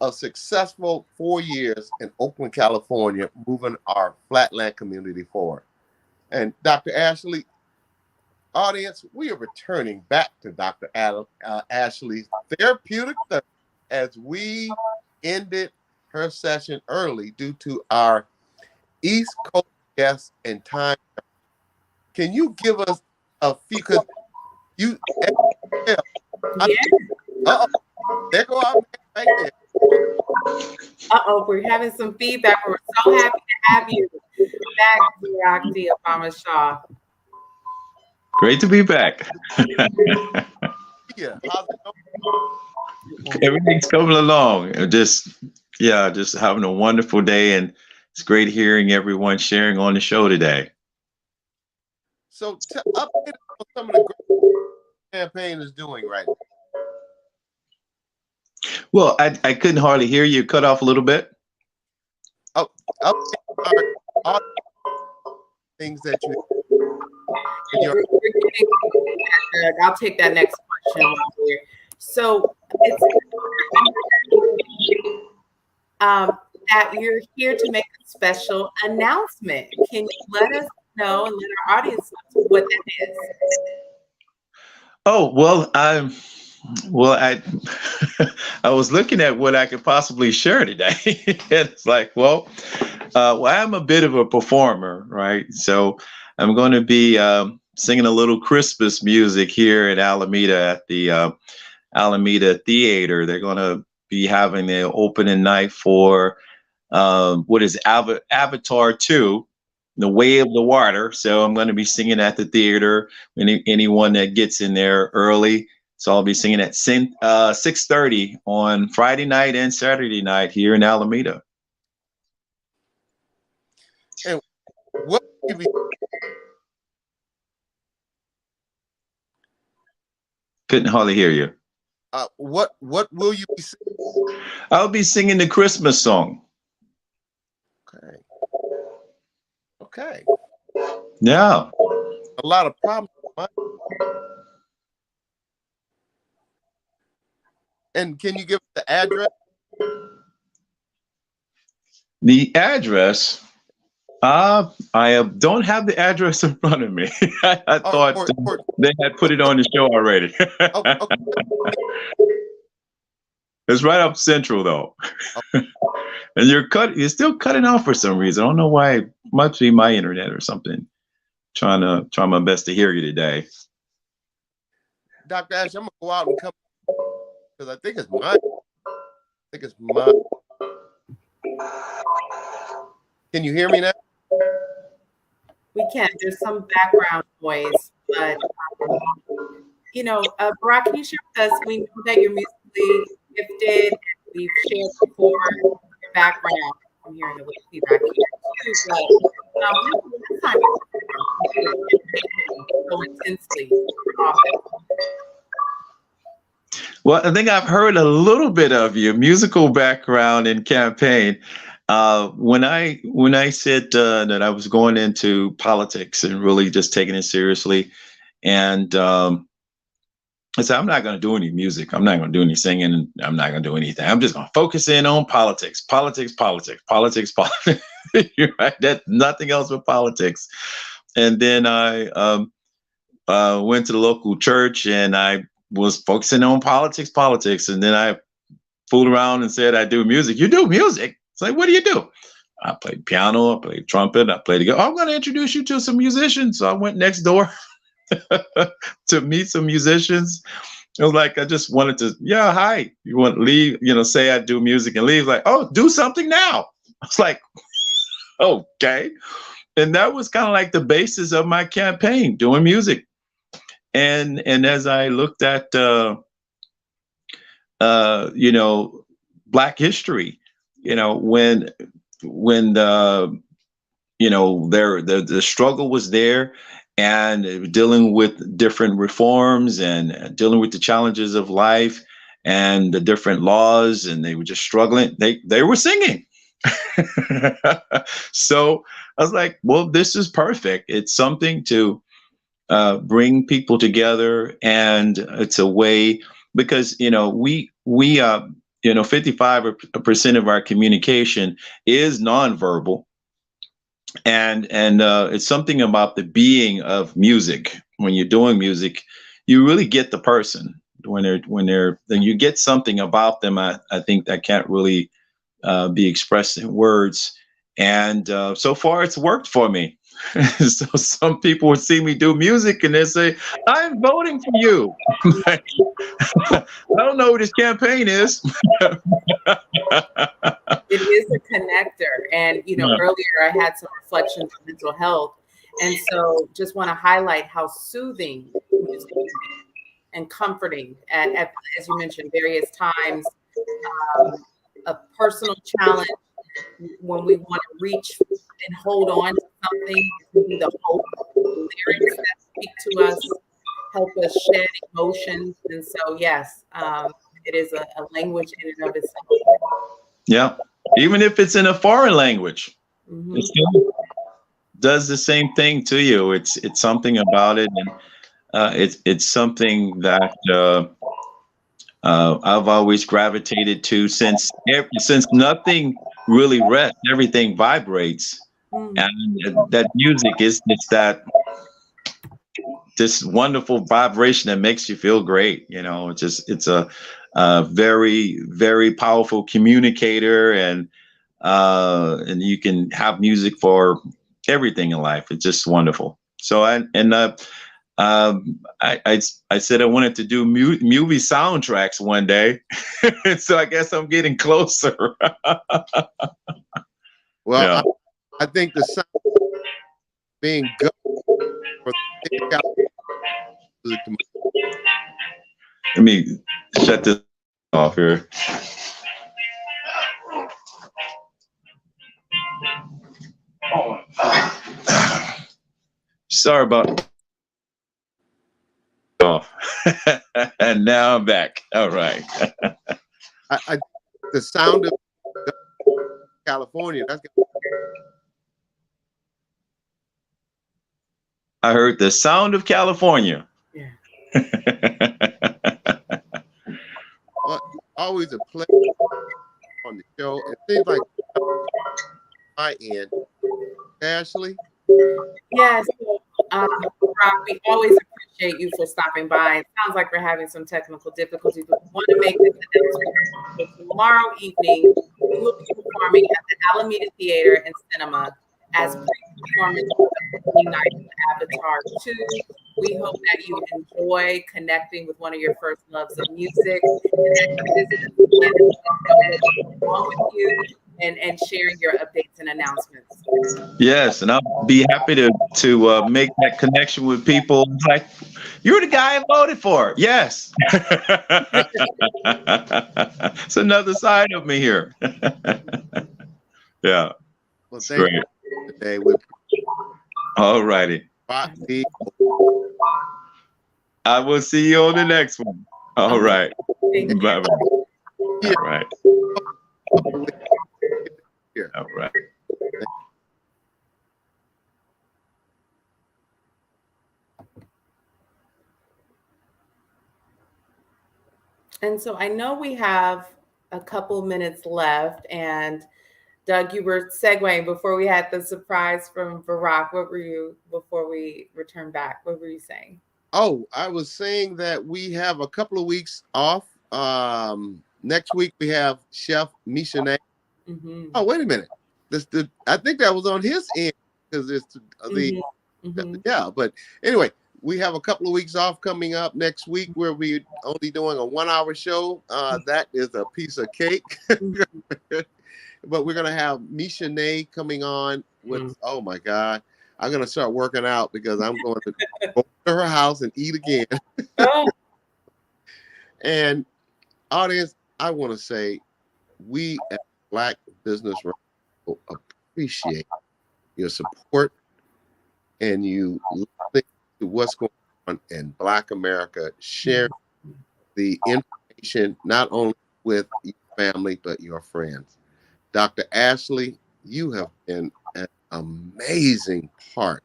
a successful 4 years in Oakland, California, moving our flatland community forward. And Dr. Ashley, audience, we are returning back to Dr. Ashley's therapeutic Thursday as we ended her session early due to our East Coast guests and time. Can you give us a few? Cause you, yeah. Uh-oh, there go our man right there. Uh-oh, we're having some feedback. We're so happy to have you back, Dr. Obama Shaw. Great to be back. Yeah, how's it going? Everything's coming along. Just having a wonderful day, and it's great hearing everyone sharing on the show today. So update on some of the great campaign is doing right now. Well, I couldn't hardly hear you. Cut off a little bit. Oh, are things that you. I'll take that next question here. So it's that you're here to make a special announcement. Can you let us know and let our audience know what that is? Oh, well, I was looking at what I could possibly share today. It's like, I'm a bit of a performer, right? So I'm going to be singing a little Christmas music here in Alameda at the Alameda Theater. They're going to be having the opening night for what is Avatar 2, The Way of the Water. So I'm going to be singing at the theater. Anyone that gets in there early. So I'll be singing at 6:30 on Friday night and Saturday night here in Alameda. And what will you be? Couldn't hardly hear you. What will you be singing? I'll be singing the Christmas song. Okay. Yeah. A lot of problems. And can you give the address? The address? I don't have the address in front of me. I thought they had put it on the show already. Okay. It's right up Central, though. Okay. And you're still cutting off for some reason. I don't know why. It must be my internet or something. Try my best to hear you today. Dr. Ash, I'm gonna go out and come because I think it's mine. Can you hear me now? We can. There's some background noise, but Barack, can you share with us? We know that you're musically gifted. We've shared before your background. I'm hearing the feedback here too. But this time so intensely. Well, I think I've heard a little bit of your musical background and campaign. When I said that I was going into politics and really just taking it seriously, and I said, I'm not going to do any music. I'm not going to do any singing. I'm not going to do anything. I'm just going to focus in on politics. You're right. That's nothing else but politics. And then I went to the local church and I was focusing on politics. And then I fooled around and said, I do music. You do music? It's like, what do you do? I played piano, I played trumpet, I played guitar. I'm going to introduce you to some musicians. So I went next door to meet some musicians. It was like, I just wanted to, hi, you want to leave, say I do music and leave. Like, oh, do something now. I was like, okay. And that was kind of like the basis of my campaign, doing music. And as I looked at, Black history, when the struggle was there and dealing with different reforms and dealing with the challenges of life and the different laws, and they were just struggling. They were singing. So I was like, well, this is perfect. It's something to bring people together, and it's a way because we 55% of our communication is nonverbal, and it's something about the being of music. When you're doing music, you really get the person then you get something about them. I think that can't really be expressed in words, and so far it's worked for me. So some people would see me do music and they say, I'm voting for you. Like, I don't know what this campaign is. It is a connector. And, you know, earlier I had some reflections on mental health. And so just want to highlight how soothing music can be and comforting at, as you mentioned, various times, a personal challenge when we want to reach and hold on to something, the hope, lyrics that speak to us, help us shed emotions. And so, yes, it is a language in and of itself. Yeah. Even if it's in a foreign language, it still does the same thing to you. It's something about it. And it's something that I've always gravitated to since nothing really rests, everything vibrates. And that music is this wonderful vibration that makes you feel great. You know, it's a very, very powerful communicator, and you can have music for everything in life. It's just wonderful. So I said I wanted to do movie soundtracks one day. So I guess I'm getting closer. Well, yeah. I think the sound being good for let me shut this off here. Sorry about off. And now I'm back. All right. The sound of California. I heard the sound of California. Yeah. Well, always a pleasure on the show. It seems like my end. Ashley? Yes. Rob, we always appreciate you for stopping by. It sounds like we're having some technical difficulties, but we want to make this announcement. Tomorrow evening, we will be performing at the Alameda Theater and Cinema as performance night with Avatar 2. We hope that you enjoy connecting with one of your first loves of music, and that you visit along with you and sharing your updates and announcements. Yes, and I'll be happy to make that connection with people. Like, you're the guy I voted for. Yes. It's another side of me here. Yeah. Well, thank you today. All righty. I will see you on the next one. All right. Bye-bye. All right. All right. And so I know we have a couple minutes left, and Doug, you were segueing before we had the surprise from Barack. What were you, before we return back, what were you saying? Oh, I was saying that we have a couple of weeks off. Next week we have Chef Michenet. Oh, wait a minute. I think that was on his end because it's yeah. But anyway, we have a couple of weeks off coming up next week where we're only doing a 1-hour show. That is a piece of cake. But we're gonna have Michenet coming on with. Oh my God. I'm going to start working out because I'm going to go to her house and eat again. And audience, I want to say we at Black Business Roundtable appreciate your support and you listening to what's going on in Black America, sharing the information not only with your family, but your friends. Dr. Ashley, you have been an amazing part.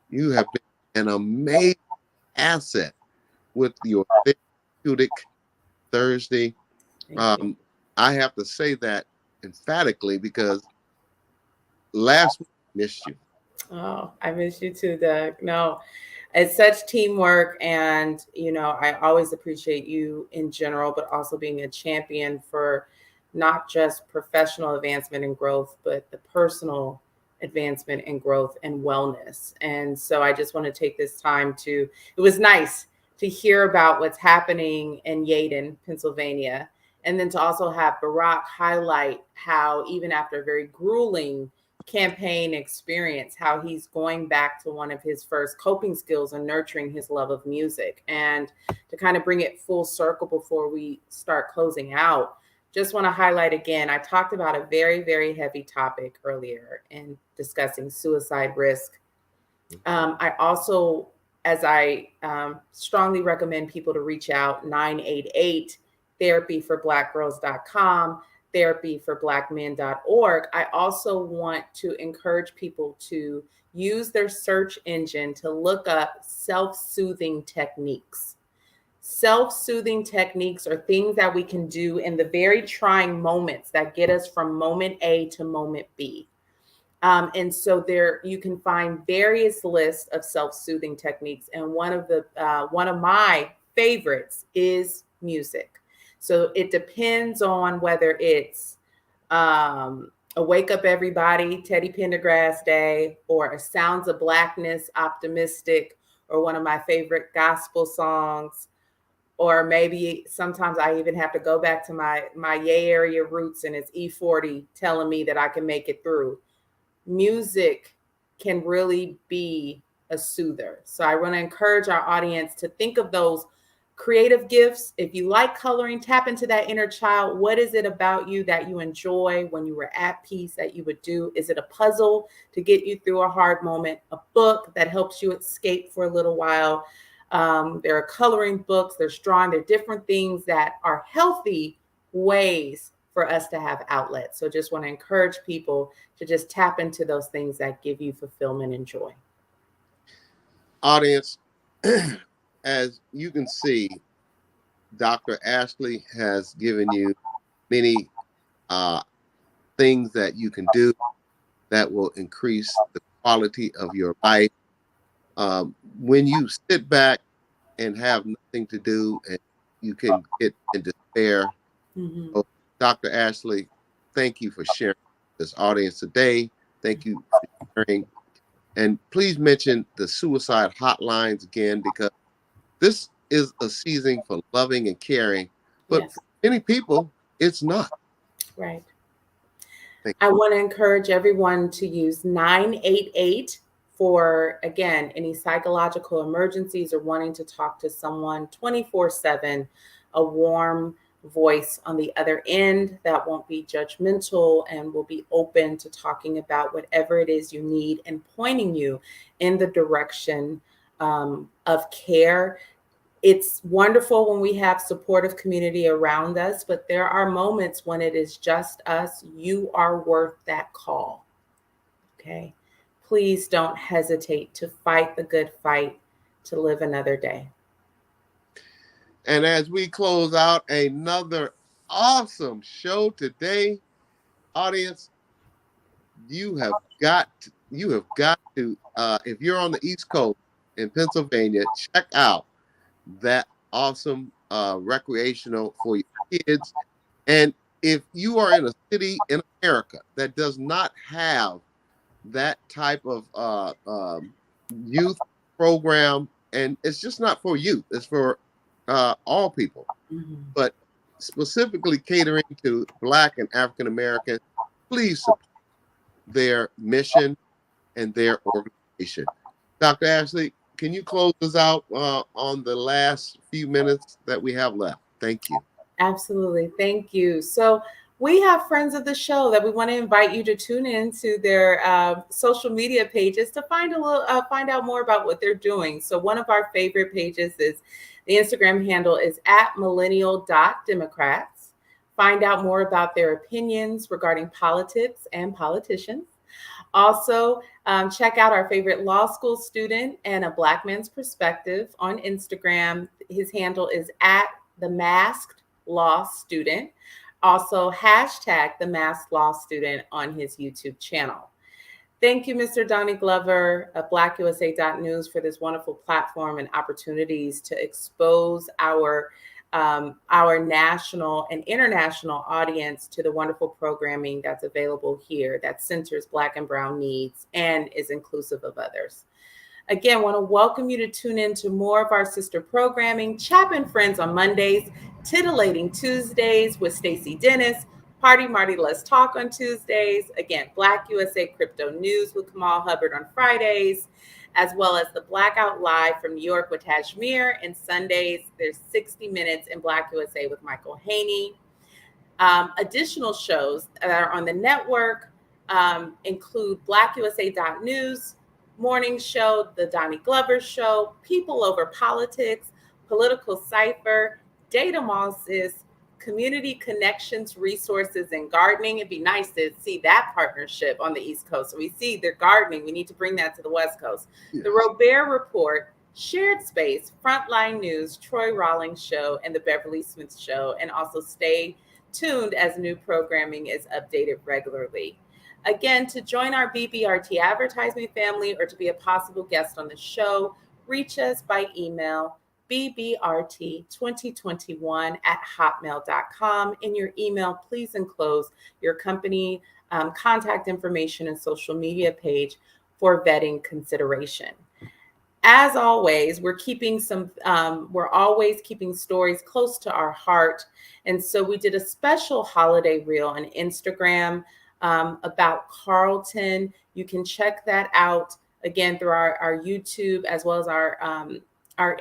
You have been an amazing asset with your therapeutic Thursday. I have to say that emphatically because last week I missed you. Oh, I miss you too, Doug. No, it's such teamwork. And, you know, I always appreciate you in general, but also being a champion for not just professional advancement and growth, but the personal advancement and growth and wellness. And so I just want to take this time it was nice to hear about what's happening in Yeadon, Pennsylvania, and then to also have Barack highlight how even after a very grueling campaign experience, how he's going back to one of his first coping skills and nurturing his love of music. And to kind of bring it full circle before we start closing out, just want to highlight again, I talked about a very, very heavy topic earlier in discussing suicide risk. I also, as I strongly recommend people to reach out, 988 therapyforblackgirls.com, therapyforblackmen.org. I also want to encourage people to use their search engine to look up self-soothing techniques. Self-soothing techniques are things that we can do in the very trying moments that get us from moment A to moment B. And so there you can find various lists of self-soothing techniques. And one of my favorites is music. So it depends on whether it's a Wake Up Everybody, Teddy Pendergrass Day, or a Sounds of Blackness, Optimistic, or one of my favorite gospel songs. Or maybe sometimes I even have to go back to my Yay area roots, and it's E40 telling me that I can make it through. Music can really be a soother. So I want to encourage our audience to think of those creative gifts. If you like coloring, tap into that inner child. What is it about you that you enjoy when you were at peace that you would do? Is it a puzzle to get you through a hard moment? A book that helps you escape for a little while? There are coloring books, there's drawing, there are different things that are healthy ways for us to have outlets. So just want to encourage people to just tap into those things that give you fulfillment and joy. Audience, as you can see, Dr. Ashley has given you many things that you can do that will increase the quality of your life. When you sit back and have nothing to do and you can get in despair, so Dr. Ashley, thank you for sharing this audience today. Thank you for sharing. And please mention the suicide hotlines again, because this is a season for loving and caring, but Yes. for many people, it's not. Right. I want to encourage everyone to use 988 for, again, any psychological emergencies or wanting to talk to someone 24/7, a warm voice on the other end that won't be judgmental and will be open to talking about whatever it is you need and pointing you in the direction of care. It's wonderful when we have supportive community around us, but there are moments when it is just us. You are worth that call. Okay. Please don't hesitate to fight the good fight to live another day. And as we close out another awesome show today, audience, you have got to, if you're on the East Coast in Pennsylvania, check out that awesome recreational for your kids. And if you are in a city in America that does not have that type of youth program, and it's just not for youth, it's for all people, but specifically catering to Black and African Americans, please support their mission and their organization. Dr. Ashley, can you close us out on the last few minutes that we have left? Thank you. Absolutely. Thank you. So we have friends of the show that we want to invite you to tune in to their social media pages to find out more about what they're doing. So one of our favorite pages is the Instagram handle is @millennial.democrats. Find out more about their opinions regarding politics and politicians. Also, check out our favorite law school student and a Black man's perspective on Instagram. His handle is @themasked_law_student. Also, #themasked_law_student on his YouTube channel. Thank you, Mr. Donnie Glover of BlackUSA.News for this wonderful platform and opportunities to expose our our national and international audience to the wonderful programming that's available here that centers Black and Brown needs and is inclusive of others. Again, want to welcome you to tune in to more of our sister programming, Chapin Friends on Mondays, Titillating Tuesdays with Stacey Dennis, Party Marty Let's Talk on Tuesdays, again, Black USA Crypto News with Kamal Hubbard on Fridays, as well as the Blackout Live from New York with Tajmir, and Sundays, there's 60 Minutes in Black USA with Michael Haney. Additional shows that are on the network include BlackUSA.News, Morning Show, The Donnie Glover Show, People Over Politics, Political Cipher, Data Mosses, Community Connections, Resources, and Gardening. It'd be nice to see that partnership on the East Coast. So we see they're gardening. We need to bring that to the West Coast. Yes. The Robert Report, Shared Space, Frontline News, Troy Rawlings Show, and the Beverly Smith Show. And also stay tuned as new programming is updated regularly. Again, to join our BBRT advertising family or to be a possible guest on the show, reach us by email, bbrt2021@hotmail.com. In your email, please enclose your company contact information and social media page for vetting consideration. As always, we're always keeping stories close to our heart. And so we did a special holiday reel on Instagram about Carlton. You can check that out again through our YouTube as well as our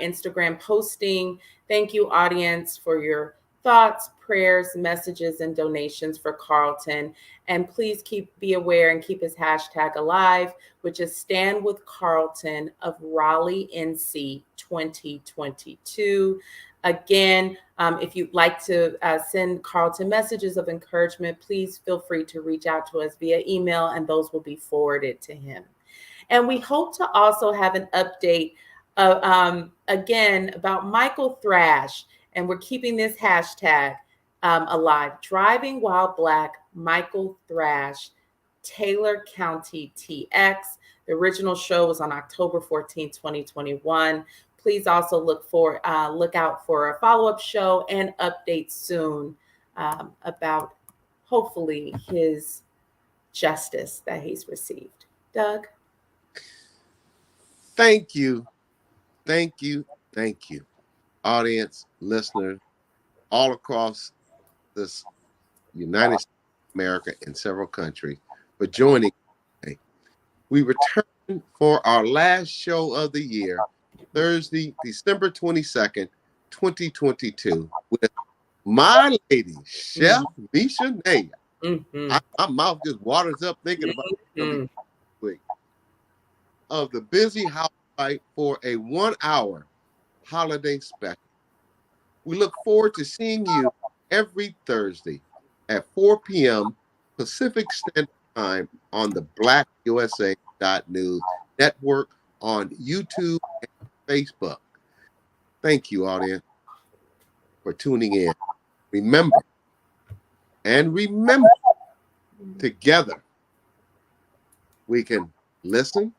Instagram posting. Thank you, audience, for your thoughts, prayers, messages, and donations for Carlton. And please be aware and keep his hashtag alive, which is Stand with Carlton of Raleigh, NC 2022. Again, if you'd like to send Carlton messages of encouragement, please feel free to reach out to us via email, and those will be forwarded to him. And we hope to also have an update again about Michael Thrash, and we're keeping this hashtag alive. Driving While Black, Michael Thrash, Taylor County TX. The original show was on October 14, 2021. Please also look out for a follow-up show and updates soon about hopefully his justice that he's received. Doug? Thank you. Thank you. Thank you. Audience, listeners, all across this United States of America and several countries for joining today. We return for our last show of the year, Thursday, December 22nd, 2022, with my lady, Chef Misha Naya. My mouth just waters up thinking about it of the Busy Housewife for a 1-hour holiday special. We look forward to seeing you every Thursday at 4 p.m. Pacific Standard Time on the BlackUSA.News network on YouTube and Facebook. Thank you, audience, for tuning in. Remember, together we can listen,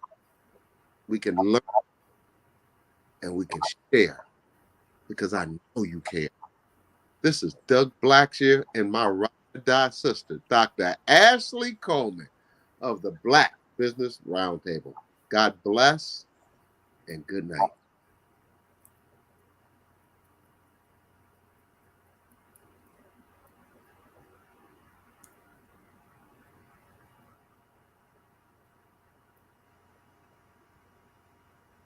we can learn, and we can share, because I know you care. This is Doug Blacksher and my ride-or-die sister, Dr. Ashley Coleman of the Black Business Roundtable. God bless and good night.